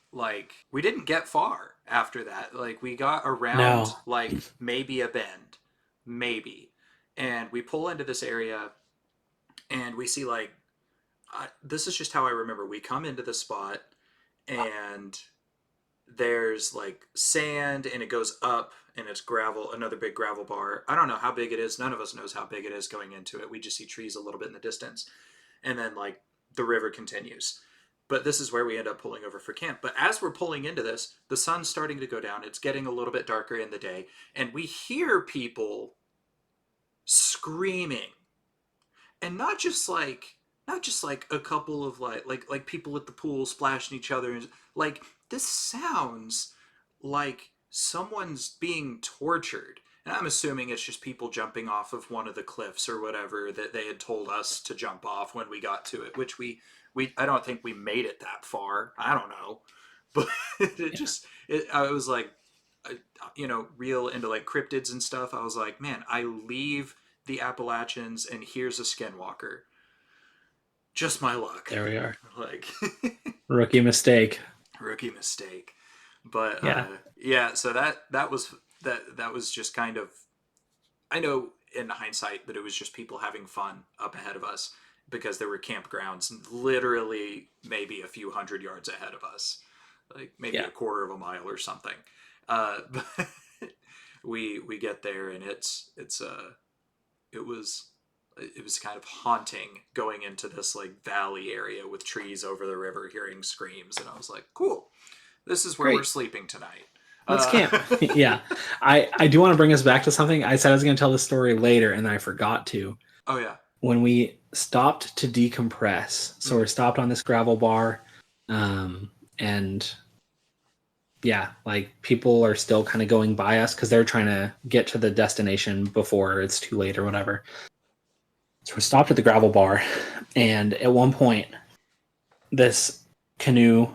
didn't get far after that. Like we got around like maybe a bend, maybe. And we pull into this area and we see like, this is just how I remember. We come into the spot and there's like sand and it goes up and it's gravel, another big gravel bar. I don't know how big it is. None of us knows how big it is going into it. We just see trees a little bit in the distance. And then like the river continues. But this is where we end up pulling over for camp. But as we're pulling into this, the sun's starting to go down. It's getting a little bit darker in the day. And we hear people screaming. And not just like a couple of like people at the pool splashing each other. Like this sounds like someone's being tortured. And I'm assuming it's just people jumping off of one of the cliffs or whatever that they had told us to jump off when we got to it, which we I don't think we made it that far. I don't know. But I was like, real into like cryptids and stuff. I was like, man, I leave the Appalachians and here's a skinwalker. Just my luck. There we are. Like rookie mistake. But so that was just kind of, I know in hindsight that it was just people having fun up ahead of us because there were campgrounds literally maybe a few hundred yards ahead of us, like maybe a quarter of a mile or something. But we get there and it was kind of haunting going into this like valley area with trees over the river, hearing screams, and I was like, cool, this is where we're sleeping tonight. Let's camp. Yeah. I do want to bring us back to something. I said I was going to tell this story later and I forgot to. Oh yeah. When we stopped to decompress, so we're stopped on this gravel bar, and yeah, like people are still kind of going by us because they're trying to get to the destination before it's too late or whatever. So we're stopped at the gravel bar, and at one point, this canoe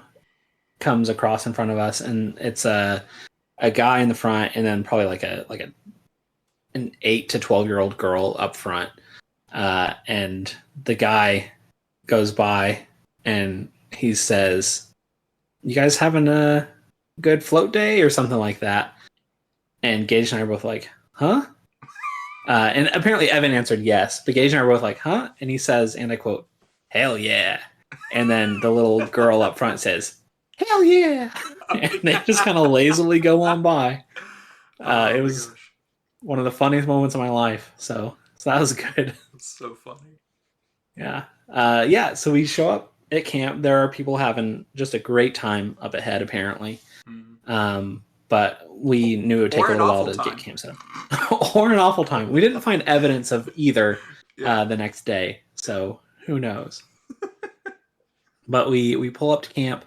comes across in front of us, and it's a guy in the front, and then probably like an 8 to 12-year-old girl up front. And the guy goes by, and he says, "You guys having a good float day?" or something like that. And Gage and I are both like, "Huh?" And apparently Evan answered yes. But Gage and I were both like, huh? And he says, and I quote, hell yeah. And then the little girl up front says, hell yeah. Oh, And they just yeah. kind of lazily go on by. Oh It my was gosh. one of the funniest moments of my life. So that was good. That's so funny. Yeah. Yeah. So we show up at camp. There are people having just a great time up ahead, apparently. Mm. But we knew it would take Or a an little while awful to get time. camp set up. Or an awful time. We didn't find evidence of either Yeah. the next day. So who knows? But we pull up to camp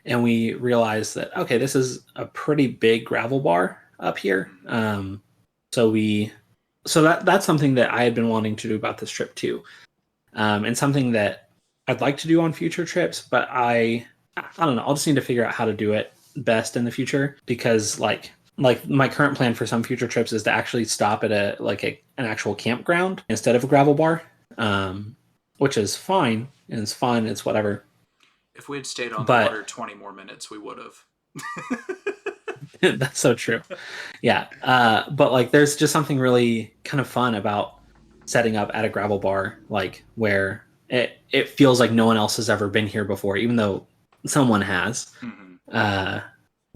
and we realize that, okay, this is a pretty big gravel bar up here. So that's something that I had been wanting to do about this trip too. And something that I'd like to do on future trips, but I don't know. I'll just need to figure out how to do it best in the future, because like my current plan for some future trips is to actually stop at an actual campground instead of a gravel bar, which is fine and it's fun. It's whatever. If we had stayed on the But water 20 more minutes, we would have. that's so true. Yeah. But like, there's just something really kind of fun about setting up at a gravel bar, like where it feels like no one else has ever been here before, even though someone has. Mm-hmm.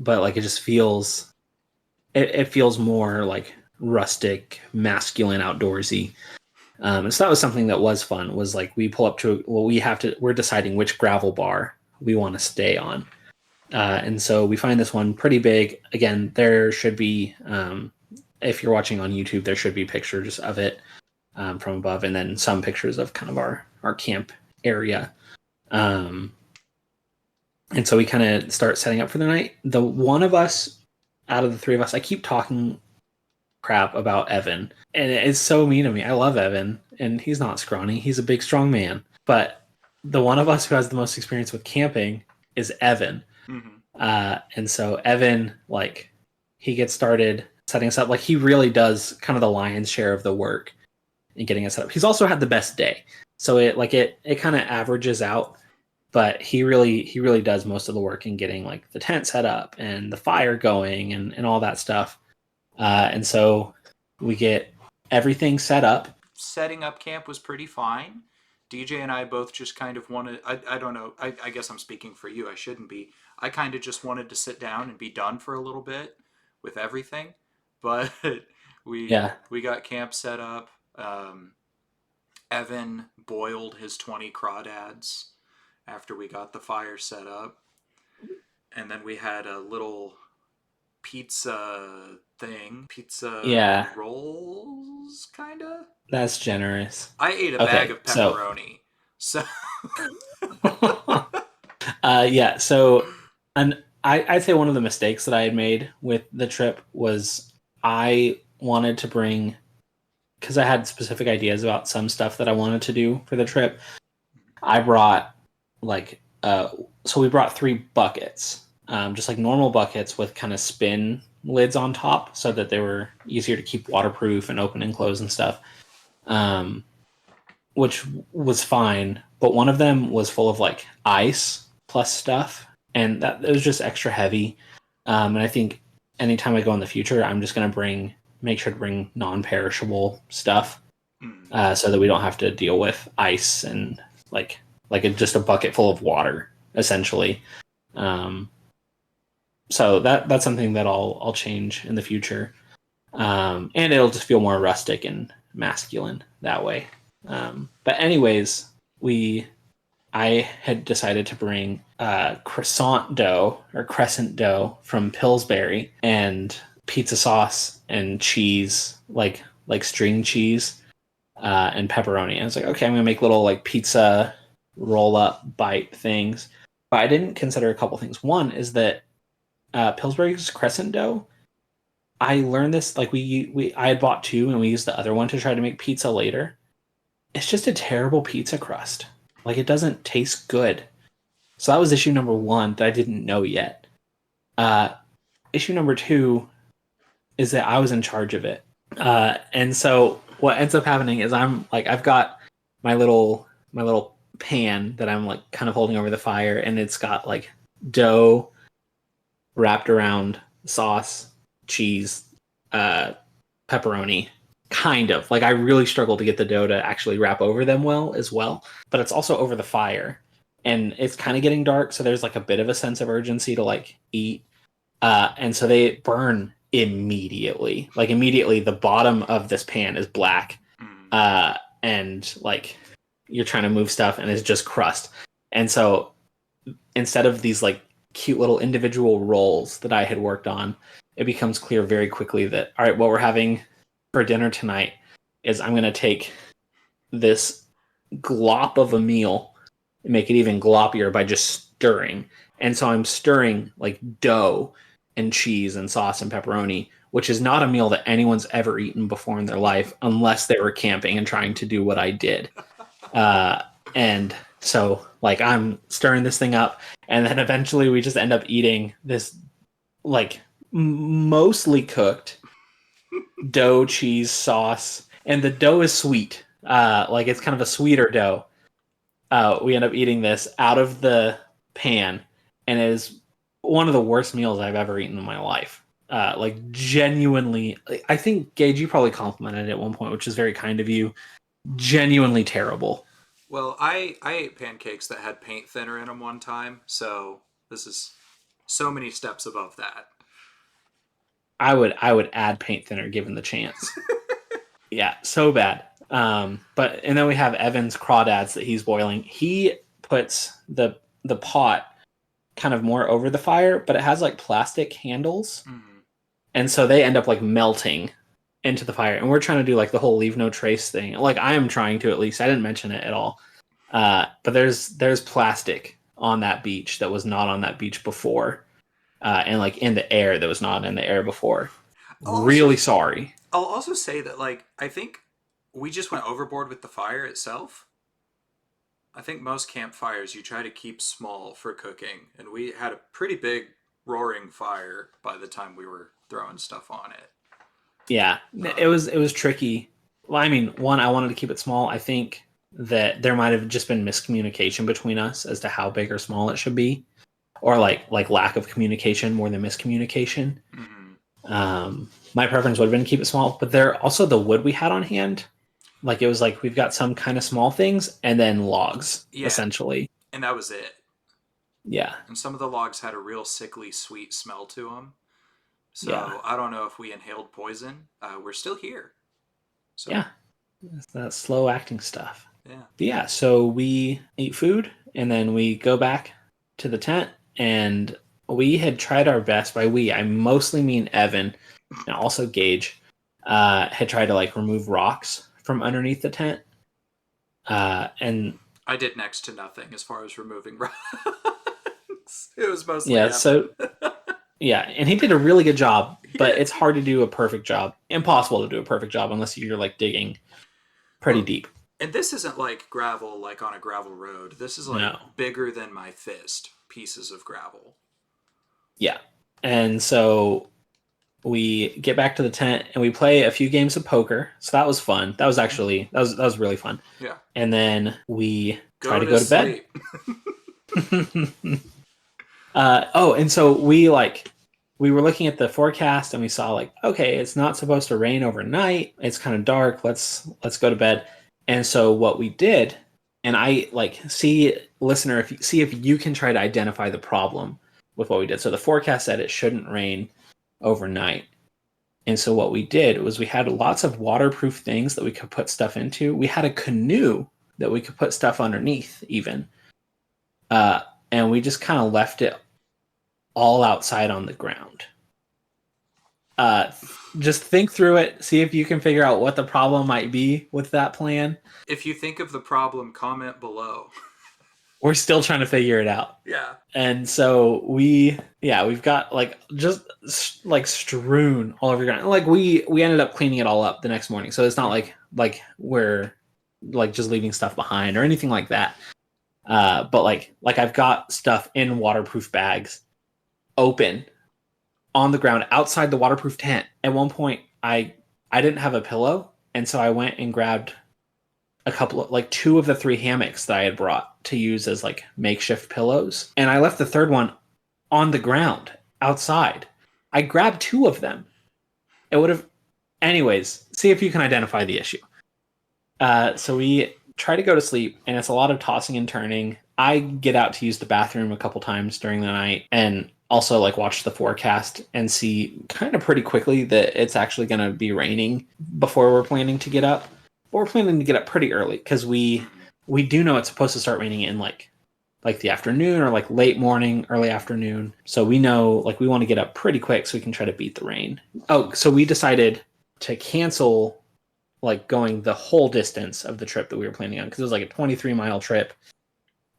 But like, it just feels, it feels more like rustic, masculine, outdoorsy. And so that was something that was fun, was like, we pull up to, we're deciding which gravel bar we want to stay on. And so we find this one pretty big. Again, there should be, if you're watching on YouTube, there should be pictures of it from above, and then some pictures of kind of our camp area. And so we kind of start setting up for the night. The one of us out of the three of us, I keep talking crap about Evan, and it's so mean of me. I love Evan, and he's not scrawny. He's a big, strong man. But the one of us who has the most experience with camping is Evan. Mm-hmm. And so Evan, like, he gets started setting us up. Like, he really does kind of the lion's share of the work in getting us set up. He's also had the best day, so it kind of averages out. But he really does most of the work in getting like the tent set up and the fire going and all that stuff. And so we get everything set up. Setting up camp was pretty fine. DJ and I both just kind of wanted, I don't know, I guess I'm speaking for you. I shouldn't be. I kind of just wanted to sit down and be done for a little bit with everything. But Yeah. we got camp set up. Evan boiled his 20 crawdads after we got the fire set up. And then we had a little pizza Yeah. rolls, kind of. That's generous. I ate a bag Okay, of so pepperoni. So yeah, so I'd say one of the mistakes that I had made with the trip was I wanted to bring, because I had specific ideas about some stuff that I wanted to do for the trip. I brought so we brought 3 buckets, just like normal buckets with kind of spin lids on top, so that they were easier to keep waterproof and open and close and stuff. Which was fine, but one of them was full of like ice plus stuff, and that it was just extra heavy. And I think anytime I go in the future, I'm just gonna make sure to bring non-perishable stuff, so that we don't have to deal with ice and just a bucket full of water, essentially. So that's something that I'll change in the future, and it'll just feel more rustic and masculine that way. But anyways, I had decided to bring crescent dough from Pillsbury, and pizza sauce and cheese, like string cheese, and pepperoni. I was like, okay, I'm gonna make little like pizza roll up bite things. But I didn't consider a couple things. One is that Pillsbury's crescent dough, I learned this, like I had bought 2 and we used the other one to try to make pizza later. It's just a terrible pizza crust. Like, it doesn't taste good. So that was issue number 1 that I didn't know yet. Issue number 2 is that I was in charge of it. And so what ends up happening is I've got my little pan that I'm like kind of holding over the fire, and it's got like dough wrapped around sauce, cheese, pepperoni, kind of. Like I really struggle to get the dough to actually wrap over them well as well. But it's also over the fire, and it's kind of getting dark, so there's like a bit of a sense of urgency to like eat. And so they burn immediately. Like immediately, the bottom of this pan is black, and like you're trying to move stuff, and it's just crust. And so instead of these like cute little individual rolls that I had worked on, it becomes clear very quickly that, all right, what we're having for dinner tonight is I'm going to take this glop of a meal and make it even gloppier by just stirring. And so I'm stirring like dough and cheese and sauce and pepperoni, which is not a meal that anyone's ever eaten before in their life unless they were camping and trying to do what I did. And so like I'm stirring this thing up, and then eventually we just end up eating this like mostly cooked dough, cheese, sauce, and the dough is sweet. Like it's kind of a sweeter dough. We end up eating this out of the pan, and it is one of the worst meals I've ever eaten in my life. Like genuinely, I think Gage, you probably complimented it at one point, which is very kind of you. Genuinely terrible. Well, I ate pancakes that had paint thinner in them one time, so this is so many steps above that. I would add paint thinner given the chance. Yeah, so bad. But and then we have Evan's crawdads that he's boiling. He puts the pot kind of more over the fire, but it has like plastic handles, and so they end up like melting into the fire. And we're trying to do like the whole leave no trace thing. Like I am trying to, at least. I didn't mention it at all. But there's plastic on that beach that was not on that beach before, and like in the air that was not in the air before. Really sorry. I'll also say that, like, I think we just went overboard with the fire itself. I think most campfires you try to keep small for cooking, and we had a pretty big roaring fire by the time we were throwing stuff on it. Yeah, it was tricky. Well, I mean, one, I wanted to keep it small. I think that there might have just been miscommunication between us as to how big or small it should be, or like lack of communication more than miscommunication. My preference would have been to keep it small, but there also the wood we had on hand. Like it was like we've got some kind of small things and then logs, essentially. And that was it. Yeah. And some of the logs had a real sickly sweet smell to them. So I don't know if we inhaled poison. We're still here. So yeah. It's that slow acting stuff. Yeah. But yeah, so we eat food and then we go back to the tent, and we had tried our best. By we, I mostly mean Evan and also Gage, had tried to like remove rocks from underneath the tent. And I did next to nothing as far as removing rocks. It was mostly yeah, Evan. so yeah, and he did a really good job, but it's hard to do a perfect job. Impossible to do a perfect job unless you're like digging pretty deep. And this isn't like gravel, like on a gravel road. This is like bigger than my fist pieces of gravel. Yeah. And so we get back to the tent and we play a few games of poker. So that was fun. That was actually, that was really fun. Yeah. And then we try to go to bed. And so we were looking at the forecast and we saw like, okay, it's not supposed to rain overnight. It's kind of dark. Let's go to bed. And so what we did, and I like listener, if you can try to identify the problem with what we did. So the forecast said it shouldn't rain overnight. And so what we did was we had lots of waterproof things that we could put stuff into. We had a canoe that we could put stuff underneath even. And we just kind of left it all outside on the ground. Just think through it, see if you can figure out what the problem might be with that plan. If you think of the problem, comment below. We're still trying to figure it out. Yeah. And so we've got like just like strewn all over the ground. Like we ended up cleaning it all up the next morning. So it's not like we're like just leaving stuff behind or anything like that. But like I've got stuff in waterproof bags open on the ground outside the waterproof tent. At one point I didn't have a pillow, and so I went and grabbed a couple of like 2 of the 3 hammocks that I had brought to use as like makeshift pillows, and I left the third one on the ground outside. I grabbed 2 of them. It would have Anyways, see if you can identify the issue. So we try to go to sleep, and it's a lot of tossing and turning. I get out to use the bathroom a couple times during the night, and also like watch the forecast and see kind of pretty quickly that it's actually going to be raining before we're planning to get up. But we're planning to get up pretty early because we do know it's supposed to start raining in like the afternoon or like late morning, early afternoon. So we know like we want to get up pretty quick so we can try to beat the rain. Oh, so we decided to cancel like going the whole distance of the trip that we were planning on because it was like a 23-mile trip,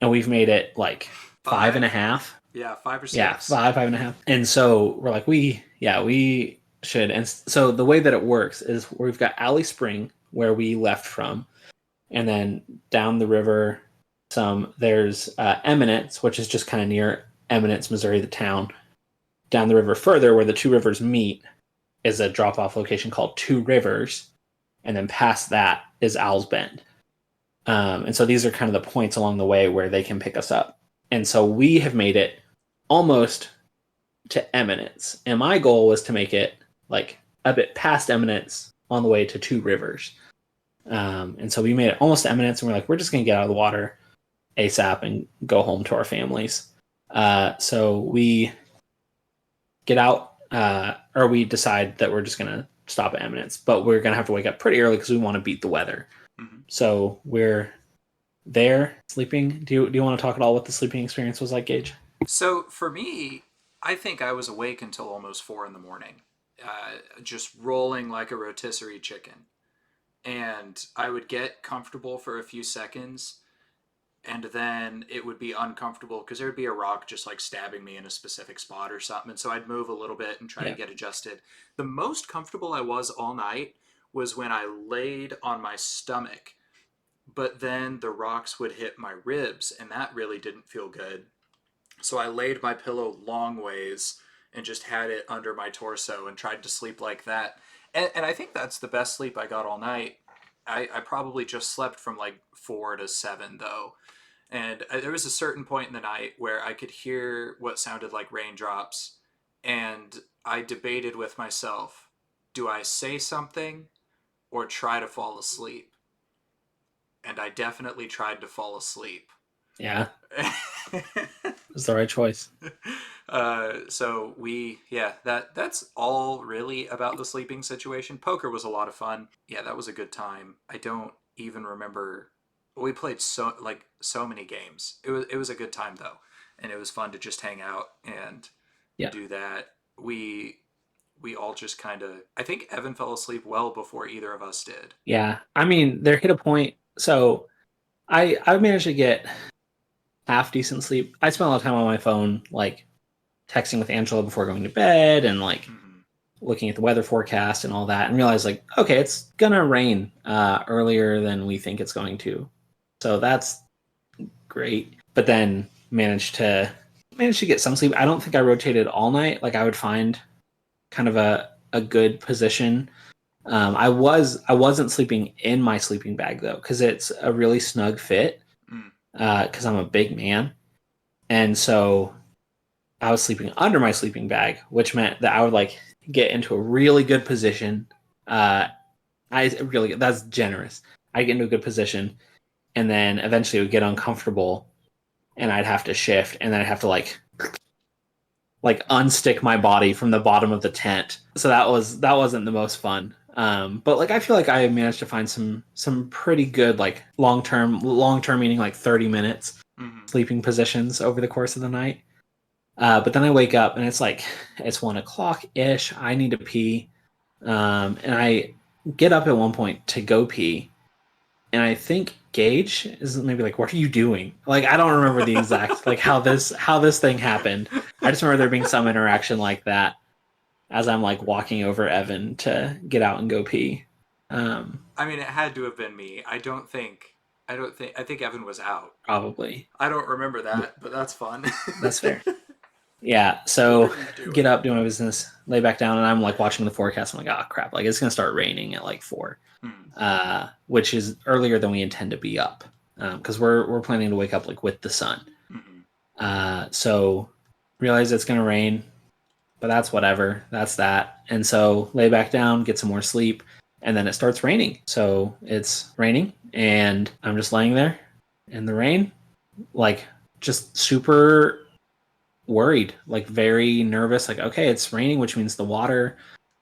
and we've made it like 5.5. Yeah, 5 or 6. Yeah, 5.5. And so we're like, we should. And so the way that it works is we've got Alley Spring where we left from, and then down the river there's Eminence, which is just kind of near Eminence, Missouri, the town. Down the river further where the two rivers meet is a drop-off location called Two Rivers, and then past that is Owl's Bend. And so these are kind of the points along the way where they can pick us up. And so we have made it almost to Eminence. And my goal was to make it like a bit past Eminence on the way to Two Rivers. And so we made it almost to Eminence, and we're like, we're just going to get out of the water ASAP and go home to our families. So we get out, or we decide that we're just going to stop at Eminence, but we're going to have to wake up pretty early because we want to beat the weather. Mm-hmm. So we're there sleeping. Do you want to talk at all what the sleeping experience was like, Gage? So for me, I think I was awake until almost 4 in the morning, just rolling like a rotisserie chicken. And I would get comfortable for a few seconds, and then it would be uncomfortable because there would be a rock just like stabbing me in a specific spot or something. And so I'd move a little bit and try to get adjusted. The most comfortable I was all night was when I laid on my stomach, but then the rocks would hit my ribs, and that really didn't feel good. So I laid my pillow long ways and just had it under my torso and tried to sleep like that. And I think that's the best sleep I got all night. I probably just slept from like 4 to 7 though. And there was a certain point in the night where I could hear what sounded like raindrops. And I debated with myself, do I say something or try to fall asleep? And I definitely tried to fall asleep. Yeah. It's the right choice. So that's all really about the sleeping situation. Poker was a lot of fun. Yeah, that was a good time. I don't even remember. We played so many games. It was a good time though, and it was fun to just hang out and do that. We all just kind of. I think Evan fell asleep well before either of us did. Yeah, I mean, there hit a point. So I managed to get half decent sleep. I spent a lot of time on my phone, like texting with Angela before going to bed and like looking at the weather forecast and all that, and realized like, okay, it's gonna rain earlier than we think it's going to. So that's great. But then managed to get some sleep. I don't think I rotated all night. Like I would find kind of a good position. I wasn't sleeping in my sleeping bag though, because it's a really snug fit. Because I'm a big man, and so I was sleeping under my sleeping bag, which meant that I would like get into a really good position. That's generous. I get into a good position, and then eventually it would get uncomfortable, and I'd have to shift, and then I'd have to like unstick my body from the bottom of the tent. So that wasn't the most fun. But like I feel like I managed to find some pretty good like long term meaning like 30 minutes sleeping positions over the course of the night. But then I wake up and it's 1:00 ish. I need to pee, and I get up at one point to go pee, and I think Gage is maybe like, "What are you doing?" Like I don't remember the exact like how this thing happened. I just remember there being some interaction like that as I'm like walking over Evan to get out and go pee. I mean, it had to have been me. I think Evan was out. Probably. I don't remember that, but that's fun. That's fair. Yeah, so get up, do my business, lay back down, and I'm like watching the forecast. I'm like, oh crap, like it's gonna start raining at like 4, which is earlier than we intend to be up, because we're planning to wake up like with the sun. So realize it's gonna rain. but that's whatever. That's that. And so lay back down, get some more sleep, and then it starts raining. So it's raining, and I'm just laying there in the rain, like just super worried, like very nervous. Like, okay, it's raining, which means the water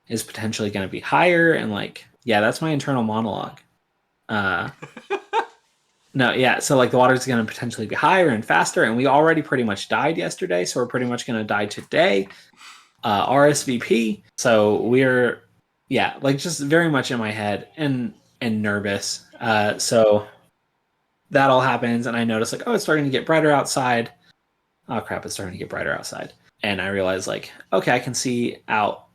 is potentially going to be higher. And like, yeah, that's my internal monologue. Uh, no, yeah. So like the water's going to potentially be higher and faster. And we already pretty much died yesterday. So we're pretty much going to die today. RSVP. So we're, yeah, like just very much in my head and nervous. So that all happens. And I notice like, oh, it's starting to get brighter outside. Oh crap, it's starting to get brighter outside. And I realize like, okay, I can see out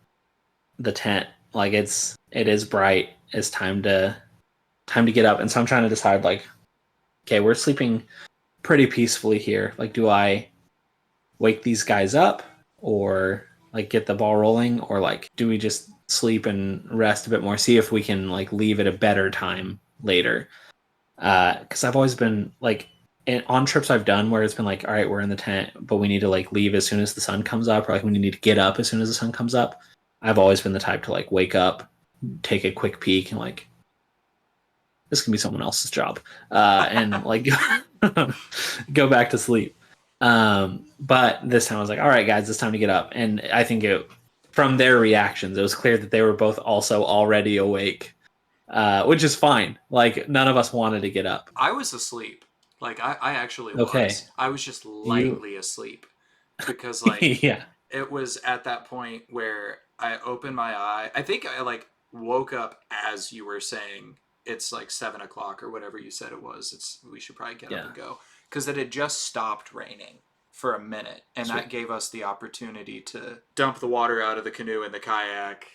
the tent. Like it is bright. It's time to get up. And so I'm trying to decide like, okay, we're sleeping pretty peacefully here. Like, do I wake these guys up or like get the ball rolling, or like do we just sleep and rest a bit more, see if we can like leave at a better time later? Because I've always been like on trips I've done where it's been like, all right, we're in the tent, but we need to like leave as soon as the sun comes up, or like we need to get up as soon as the sun comes up. I've always been the type to like wake up, take a quick peek, and like this can be someone else's job, and like go back to sleep. But this time I was like, all right, guys, it's time to get up. And I think from their reactions, it was clear that they were both also already awake, which is fine. Like none of us wanted to get up. I was asleep. Like I actually Okay. was. I was just lightly asleep because like Yeah. it was at that point where I opened my eye. I think I like woke up as you were saying it's like 7 o'clock or whatever you said it was. We should probably get up and go because it had just stopped raining for a minute, and that gave us the opportunity to dump the water out of the canoe and the kayak,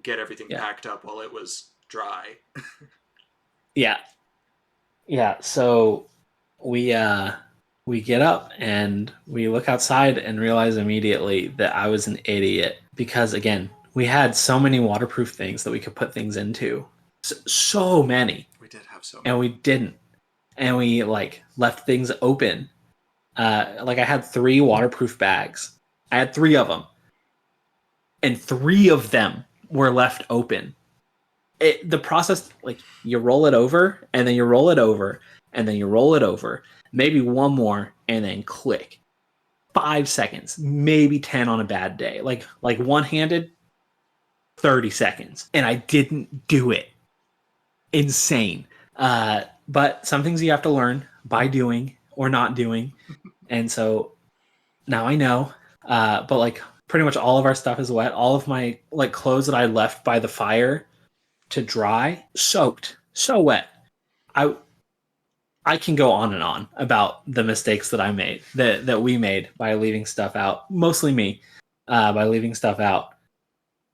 get everything packed up while it was dry. Yeah. So we get up and we look outside and realize immediately that I was an idiot because again, we had so many waterproof things that we could put things into. So many. We did have so many. And we didn't. And we like left things open. Like I had 3 waterproof bags. I had 3 of them. And 3 of them were left open. The process, like you roll it over and then you roll it over and then you roll it over, maybe one more and then click. 5 seconds, maybe 10 on a bad day. Like one-handed, 30 seconds. And I didn't do it. Insane. But some things you have to learn by doing or not doing. And so now I know. But like pretty much all of our stuff is wet. All of my like clothes that I left by the fire to dry, soaked, so wet. I can go on and on about the mistakes that I made, that we made by leaving stuff out. Mostly me, by leaving stuff out.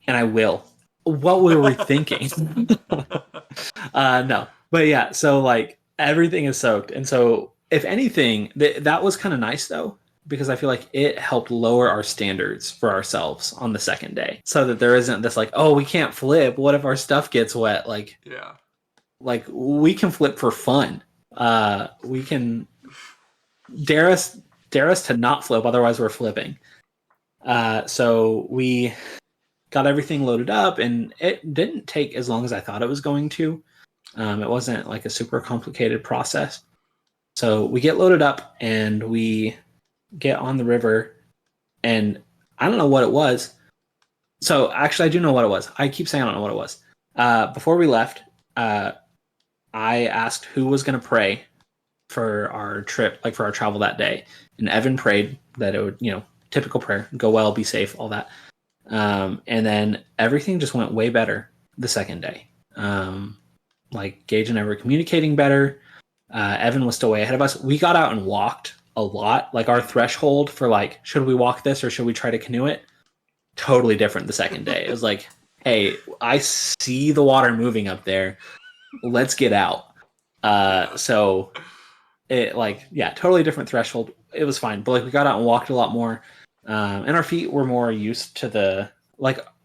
And I will. What were we thinking? No. But yeah, so like everything is soaked. And so if anything, that was kind of nice though, because I feel like it helped lower our standards for ourselves on the second day so that there isn't this like, oh, we can't flip. What if our stuff gets wet? Like, yeah, like we can flip for fun. We can dare us to not flip. Otherwise we're flipping. So we got everything loaded up and it didn't take as long as I thought it was going to. It wasn't like a super complicated process. So we get loaded up and we get on the river, and I don't know what it was. So actually, I do know what it was. I keep saying I don't know what it was. Before we left, I asked who was going to pray for our trip, like for our travel that day. And Evan prayed that it would, typical prayer, go well, be safe, all that. And then everything just went way better the second day. Like Gage and I were communicating better. Evan was still way ahead of us. We got out and walked a lot. Like our threshold for like, should we walk this or should we try to canoe it? Totally different the second day. It was like, hey, I see the water moving up there. Let's get out. So it like, yeah, totally different threshold. It was fine. But like we got out and walked a lot more. And our feet were more used to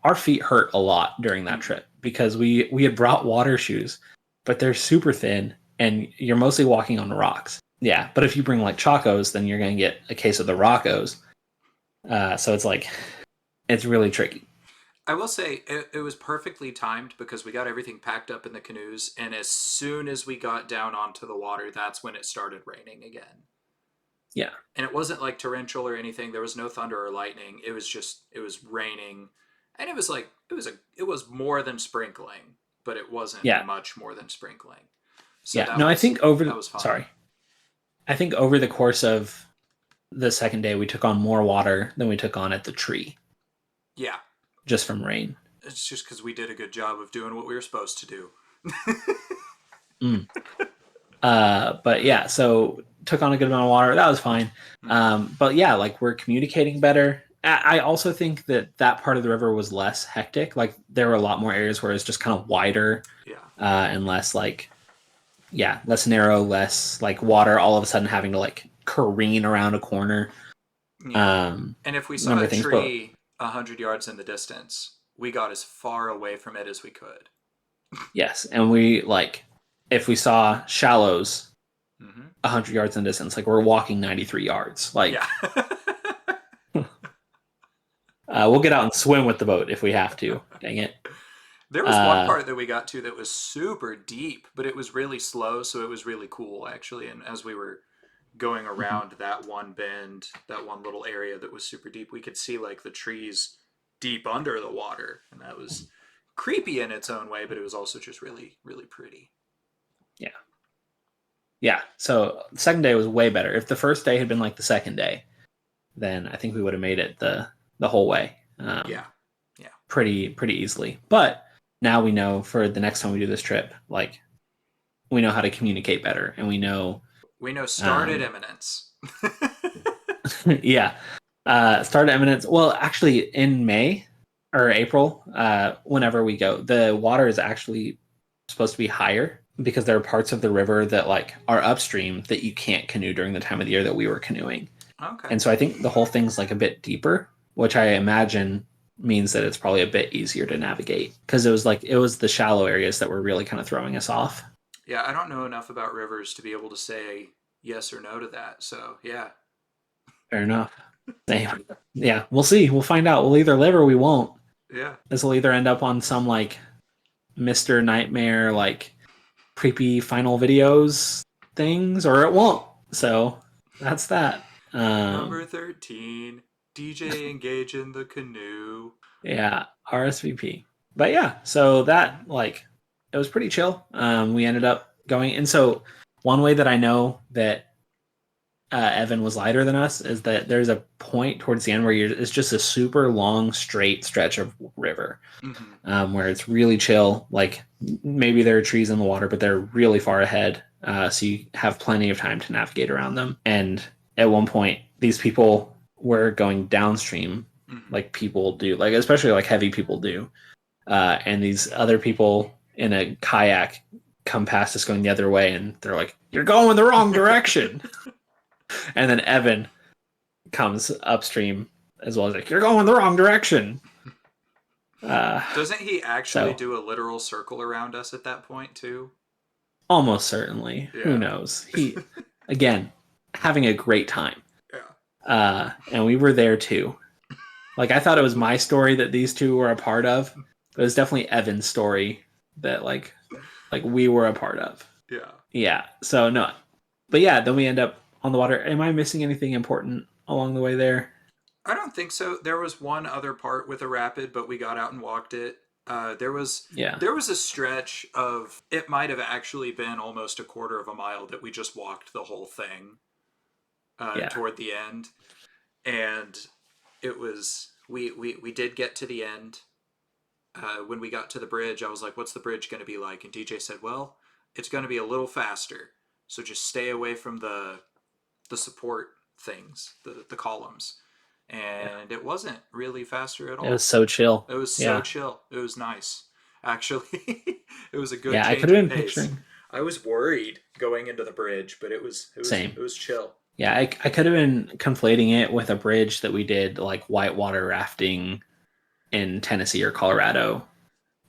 our feet hurt a lot during that trip because we had brought water shoes, but they're super thin and you're mostly walking on rocks. Yeah. But if you bring like Chacos, then you're going to get a case of the Roccos. So it's like, it's really tricky. I will say it was perfectly timed because we got everything packed up in the canoes, and as soon as we got down onto the water, that's when it started raining again. Yeah. And it wasn't like torrential or anything. There was no thunder or lightning. It was raining, and it was more than sprinkling, but it wasn't Yeah. much more than sprinkling. So Yeah. No, I think over that the, was fine. sorry. I think over the course of the second day, we took on more water than we took on at the tree, Yeah, just from rain. it's just because we did a good job of doing what we were supposed to do. Mm. But yeah, so took on a good amount of water. That was fine. Mm-hmm. But yeah, like we're communicating better. I also think that that part of the river was less hectic. Like there were a lot more areas where it's just kind of wider Yeah, and less like, yeah, less narrow, less like water all of a sudden having to like careen around a corner. yeah. And if we saw Number a of things, but tree 100 yards in the distance, we got as far away from it as we could. yes, and we like if we saw shallows Mm-hmm. 100 yards in distance, like we're walking 93 yards. Yeah. Like we'll get out and swim with the boat if we have to. Dang it. There was one Uh, part that we got to that was super deep, but it was really slow, so it was really cool actually. And as we were going mhm. around that one bend, that one little area that was super deep, we could see like the trees deep under the water, and that was creepy in its own way, but it was also just really, really pretty. Yeah. Yeah. So the second day was way better. If the first day had been like the second day, then I think we would have made it the whole way. Yeah, yeah. Pretty easily. But now we know for the next time we do this trip, like we know how to communicate better and we know We know start at um Eminence. yeah. Start at Eminence. Well, actually in May or April, whenever we go, the water is actually supposed to be higher because there are parts of the river that like are upstream that you can't canoe during the time of the year that we were canoeing. Okay. And so I think the whole thing's like a bit deeper, which I imagine means that it's probably a bit easier to navigate because it was the shallow areas that were really kind of throwing us off. Yeah, I don't know enough about rivers to be able to say yes or no to that. So, yeah. Fair enough. Same. Yeah, we'll see. We'll find out. We'll either live or we won't. Yeah. This will either end up on some like Mr. Nightmare like creepy final videos things or it won't. So that's that. Number 13, DJ engage in the canoe. Yeah, RSVP. But yeah, so that Mm-hmm. like it was pretty chill. We ended up going, and so one way that I know that Evan was lighter than us is that there's a point towards the end where it's just a super long straight stretch of river Mm-hmm. where it's really chill. Like maybe there are trees in the water, but they're really far ahead, so you have plenty of time to navigate around them. And at one point, these people were going downstream, Mm-hmm. like people do, like especially like heavy people do, and these other people in a kayak come past us going the other way, and they're like, "You're going the wrong direction." And then Evan comes upstream as well as like, "You're going the wrong direction." Uh, Doesn't he actually so do a literal circle around us at that point, too? almost certainly, who Yeah. knows? He again having a great time, Yeah. and we were there too. Like I thought it was my story that these two were a part of, but it was definitely Evan's story that like we were a part of. Yeah. Yeah. So no, but yeah, then we end up on the water. Am I missing anything important along the way there? I don't think so. There was one other part with a rapid, but we got out and walked it. Yeah. There was a stretch of it might have actually been almost a quarter of a mile that we just walked the whole thing Yeah. toward the end, and it was we did get to the end. When we got to the bridge, I was like, "What's the bridge going to be like?" And DJ said, "Well, it's going to be a little faster, so just stay away from the support things, the columns." Yeah. And it wasn't really faster at It was all. so chill. It was so Yeah. chill. It was nice. Actually, it was a good Yeah. I could change have of been pace. picturing I was worried going into the bridge, but same. it was chill. Yeah. I could have been conflating it with a bridge that we did like whitewater rafting in Tennessee or Colorado,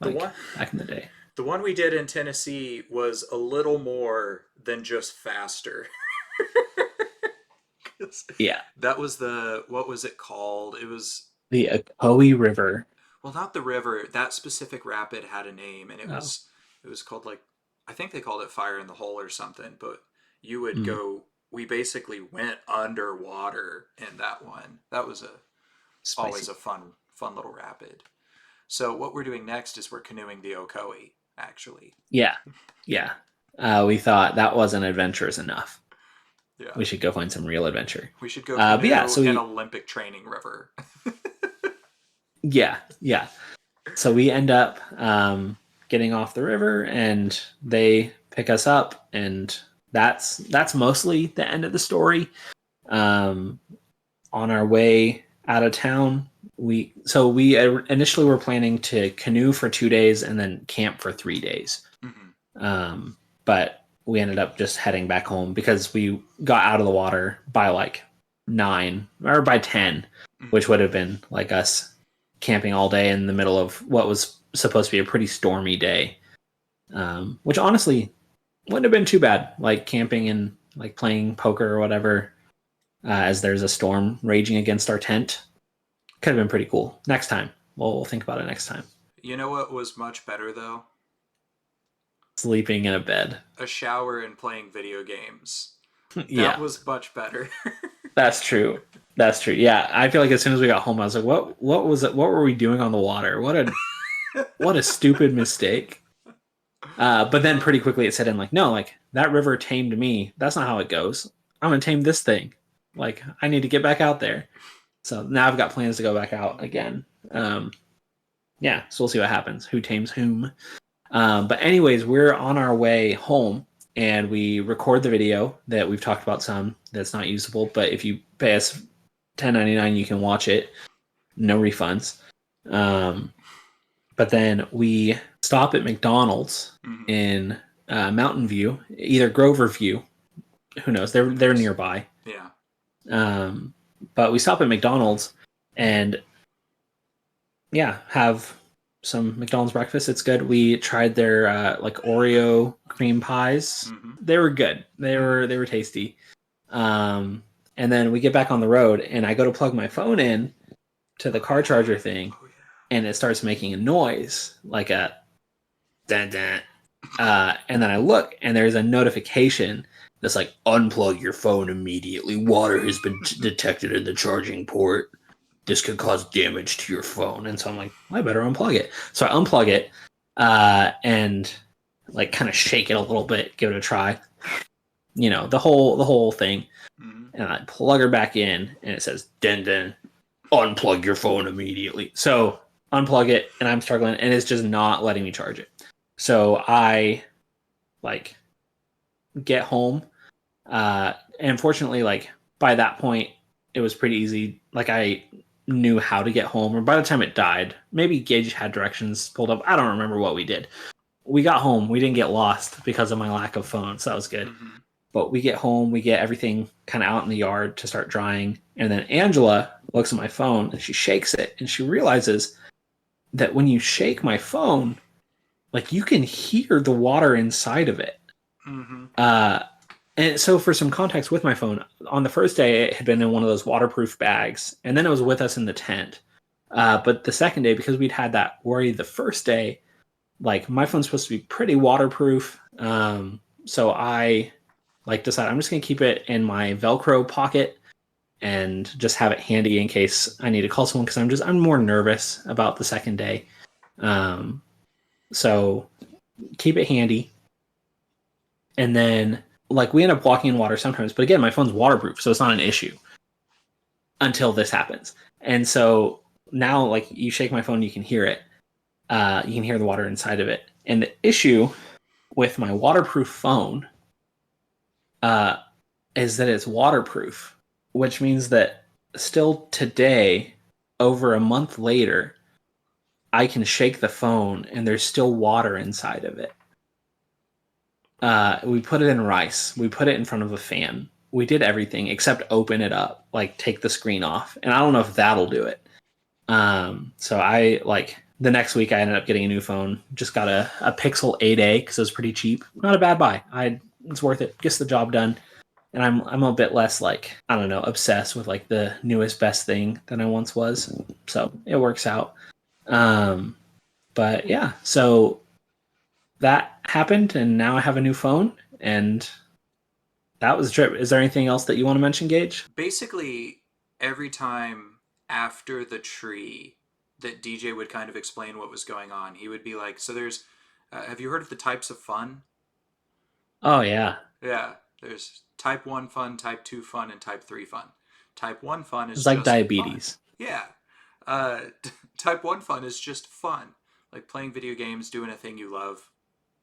The like one back in the day. the one we did in Tennessee was a little more than just faster. Yeah. That was the what was it called? The Ocoee River. Well, not the river. That specific rapid had a name, and Oh. it was called like, I think they called it Fire in the Hole or something. But you would Mm, go. We basically went underwater in that one. That was always spicy. a fun little rapid. So what we're doing next is we're canoeing the Ocoee. Actually, Yeah. Yeah. We thought that wasn't adventurous enough. yeah, We should go find some real adventure. we should go But yeah, canoe so an we, Olympic training river. yeah, yeah. So we end up getting off the river, and they pick us up, and that's mostly the end of the story. Um, on our way out of town, we initially were planning to canoe for 2 days and then camp for 3 days. Hmm. But we ended up just heading back home because we got out of the water by like 9 or by 10, Hmm. which would have been like us camping all day in the middle of what was supposed to be a pretty stormy day. Which honestly wouldn't have been too bad, like camping and like playing poker or whatever, as there's a storm raging against our tent. Could have been pretty cool. Next time, we'll think about it next time. You know what was much better though? Sleeping in a bed. A shower and playing video games. That Yeah, was much better. that's true. That's true. Yeah, I feel like as soon as we got home, I was like, What was it? What were we doing on the water? What a stupid mistake." But then pretty quickly it set in like, no, like that river tamed me. That's not how it goes. I'm gonna tame this thing. Like I need to get back out there. So now I've got plans to go back out again. Yeah, so we'll see what happens. Who tames whom? But anyways, we're on our way home, and we record the video that we've talked about some that's not usable. But if you pay us $10.99, you can watch it. No refunds. But then we stop at McDonald's Hmm. in Mountain View, either Grove or View. Who knows? They're nearby. Yeah. Um, but we stop at McDonald's and yeah, have some McDonald's breakfast. It's good. We tried their like Oreo cream pies. Hmm. They were good. They were tasty. And then we get back on the road, and I go to plug my phone in to the car charger thing, Oh and it starts making a noise like a dun dun. And then I look, and there's a notification that's like, unplug your phone immediately. Water has been detected in the charging port. This could cause damage to your phone. And so I'm like, well, I better unplug it. So I unplug it and like kind of shake it a little bit, give it a try. You know, the whole thing. yeah. Hmm. And I plug her back in, and it says, "Den den, unplug your phone immediately." So unplug it, and I'm struggling, and it's just not letting me charge it. So I like get home. And fortunately, like by that point, it was pretty easy. Like I knew how to get home, or by the time it died, maybe Gage had directions pulled up. I don't remember what we did. We got home. We didn't get lost because of my lack of phone, so that was good. Hmm. But we get home, we get everything kind of out in the yard to start drying, and then Angela looks at my phone and she shakes it, and she realizes that when you shake my phone, like you can hear the water inside of it. Hmm. Uh, and so, for some context with my phone, on the first day, it had been in one of those waterproof bags, and then it was with us in the tent. But the second day, because we'd had that worry the first day, like my phone's supposed to be pretty waterproof. So I like decided I'm just gonna keep it in my Velcro pocket and just have it handy in case I need to call someone, because I'm more nervous about the second day. Um, so keep it handy, and then like we end up walking in water sometimes, but again, my phone's waterproof, so it's not an issue until this happens. And so now, like you shake my phone, you can hear it. You can hear the water inside of it. And the issue with my waterproof phone uh, is that it's waterproof, which means that still today, over a month later, I can shake the phone and there's still water inside of it. We put it in rice. We put it in front of a fan. We did everything except open it up, like take the screen off. And I don't know if that'll do it. So I like the next week I ended up getting a new phone. Just got a Pixel 8a because it was pretty cheap. Not a bad buy. It's worth it. Gets the job done. and I'm a bit less like, I don't know, obsessed with like the newest best thing than I once was. So it works out. Um, but yeah, so that happened, and now I have a new phone, and that was a trip. Is there anything else that you want to mention, Gage? Basically, every time after the tree that DJ would kind of explain what was going on, he would be like, "So there's, have you heard of the types of fun?" Oh yeah, Yeah, there's type 1 fun, type 2 fun, and type 3 fun. Type 1 fun is it's like just fun. diabetes. Yeah. Uh, type 1 fun is just fun. Like playing video games, doing a thing you love.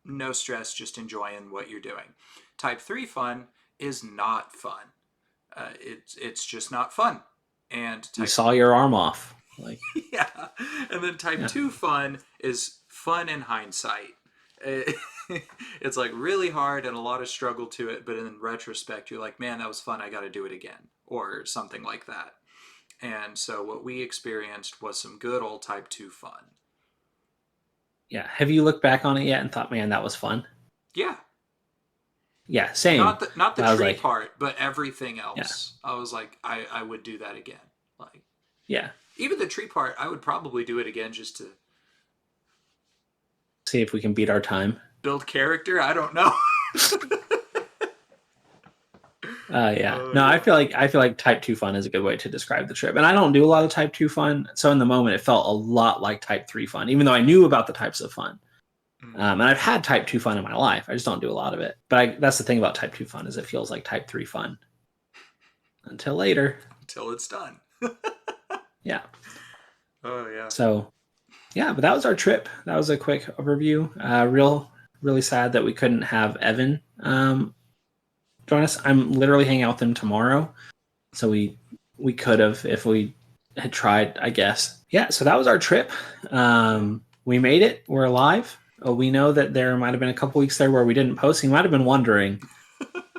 No stress, just enjoying what you're doing. Type 3 fun is not fun. It's just not fun. And You type saw your arm off. Like, yeah, and then type yeah. 2 fun is fun in hindsight. It- it's like really hard and a lot of struggle to it, but in retrospect, you're like, man, that was fun. I got to do it again, or something like that. And so, what we experienced was some good old type 2 fun. Yeah. Have you looked back on it yet and thought, man, that was fun? Yeah, Yeah, same. not the I was tree like, part, but everything yeah, else. I was like, I would do that again. Like yeah. even the tree part, I would probably do it again just to See if we can beat our time. build character. I don't know. Yeah. Oh No, yeah. I feel like type 2 fun is a good way to describe the trip. And I don't do a lot of type 2 fun, so in the moment it felt a lot like type 3 fun, even though I knew about the types of fun. Mm. And I've had type 2 fun in my life. I just don't do a lot of it. But that's the thing about type 2 fun is it feels like type 3 fun until later. Until it's done. Yeah. Oh yeah. So, yeah, but that was our trip. That was a quick overview. Really sad that we couldn't have Evan join us. I'm literally hanging out with him tomorrow. So we could have if we had tried, I guess. Yeah, so that was our trip. We made it. We're alive. We know that there might have been a couple weeks there where we didn't post. You might have been wondering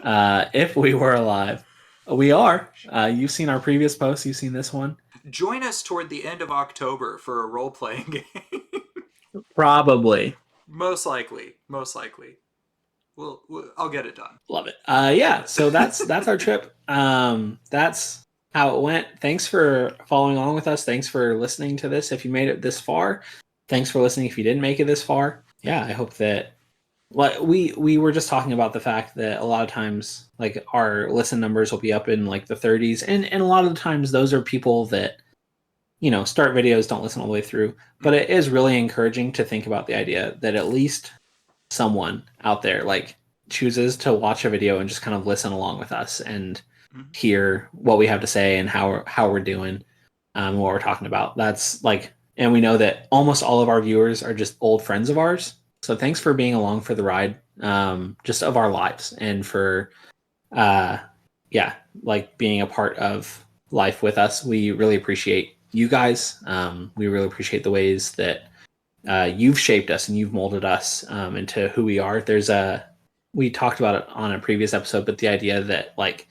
if we were alive. We are. You've seen our previous posts. You've seen this one. Join us toward the end of October for a role playing game. Probably. Most likely. Most likely. I'll get it done. Love it. Yeah. So that's our trip. That's how it went. Thanks for following along with us. Thanks for listening to this. If you made it this far, thanks for listening. If you didn't make it this far, yeah, I hope that. Like we were just talking about the fact that a lot of times like our listen numbers will be up in like the 30s, and a lot of the times those are people that start videos, don't listen all the way through. But it is really encouraging to think about the idea that at least someone out there like chooses to watch a video and just kind of listen along with us and Mhm. hear what we have to say and how we're doing, what we're talking about. That's like, and we know that almost all of our viewers are just old friends of ours. So thanks for being along for the ride, just of our lives, and for, uh, yeah, like being a part of life with us. We really appreciate you guys. We really appreciate the ways that you've shaped us and you've molded us into who we are. We talked about it on a previous episode, but the idea that like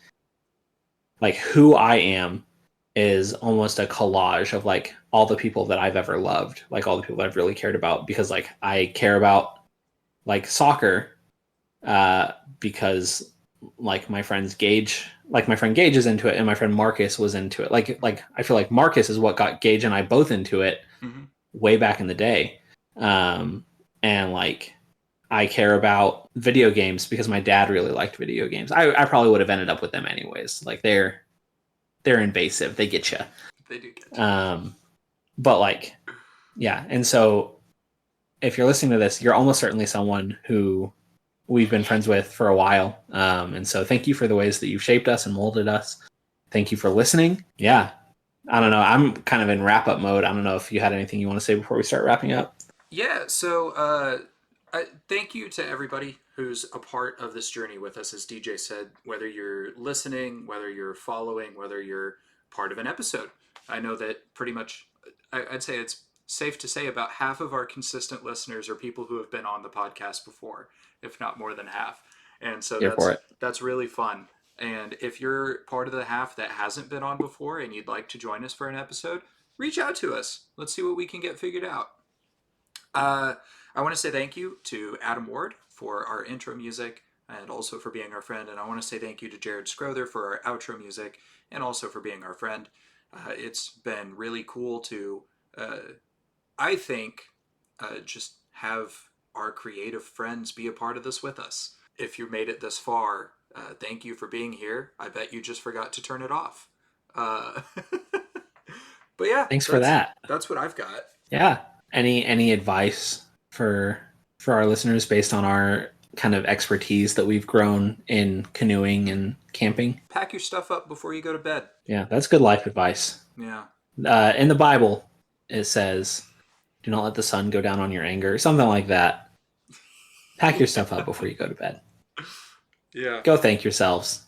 who I am is almost a collage of like all the people that I've ever loved, like all the people that I've really cared about, because like I care about like soccer, because like my friend Gage is into it, and my friend Marcus was into it. Like I feel like Marcus is what got Gage and I both into it Mhm. way back in the day. And like I care about video games because my dad really liked video games. I probably would have ended up with them anyways. Like they're invasive. They get you. They do get you. But like, yeah. And so if you're listening to this, you're almost certainly someone who we've been friends with for a while. And so thank you for the ways that you've shaped us and molded us. Thank you for listening. Yeah. I don't know. I'm kind of in wrap up mode. I don't know if you had anything you want to say before we start wrapping up. Yeah, so thank you to everybody who's a part of this journey with us. As DJ said, whether you're listening, whether you're following, whether you're part of an episode. I know that pretty much, I'd say it's safe to say about half of our consistent listeners are people who have been on the podcast before, if not more than half. And so Here for it. that's really fun. And if you're part of the half that hasn't been on before and you'd like to join us for an episode, reach out to us. Let's see what we can get figured out. Uh, I want to say thank you to Adam Ward for our intro music. and also for being our friend. And I want to say thank you to Jared Scrother for our outro music, and also for being our friend. It's been really cool to, uh, I think, just have our creative friends be a part of this with us. If you made it this far, thank you for being here. I bet you just forgot to turn it off. Uh, but yeah, Thanks for that. that's what I've got. Yeah. Any advice for our listeners based on our kind of expertise that we've grown in canoeing and camping? Pack your stuff up before you go to bed. Yeah, that's good life advice. Yeah. In the Bible, it says, "Do not let the sun go down on your anger," something like that. Pack your stuff up before you go to bed. Yeah. Go thank yourselves.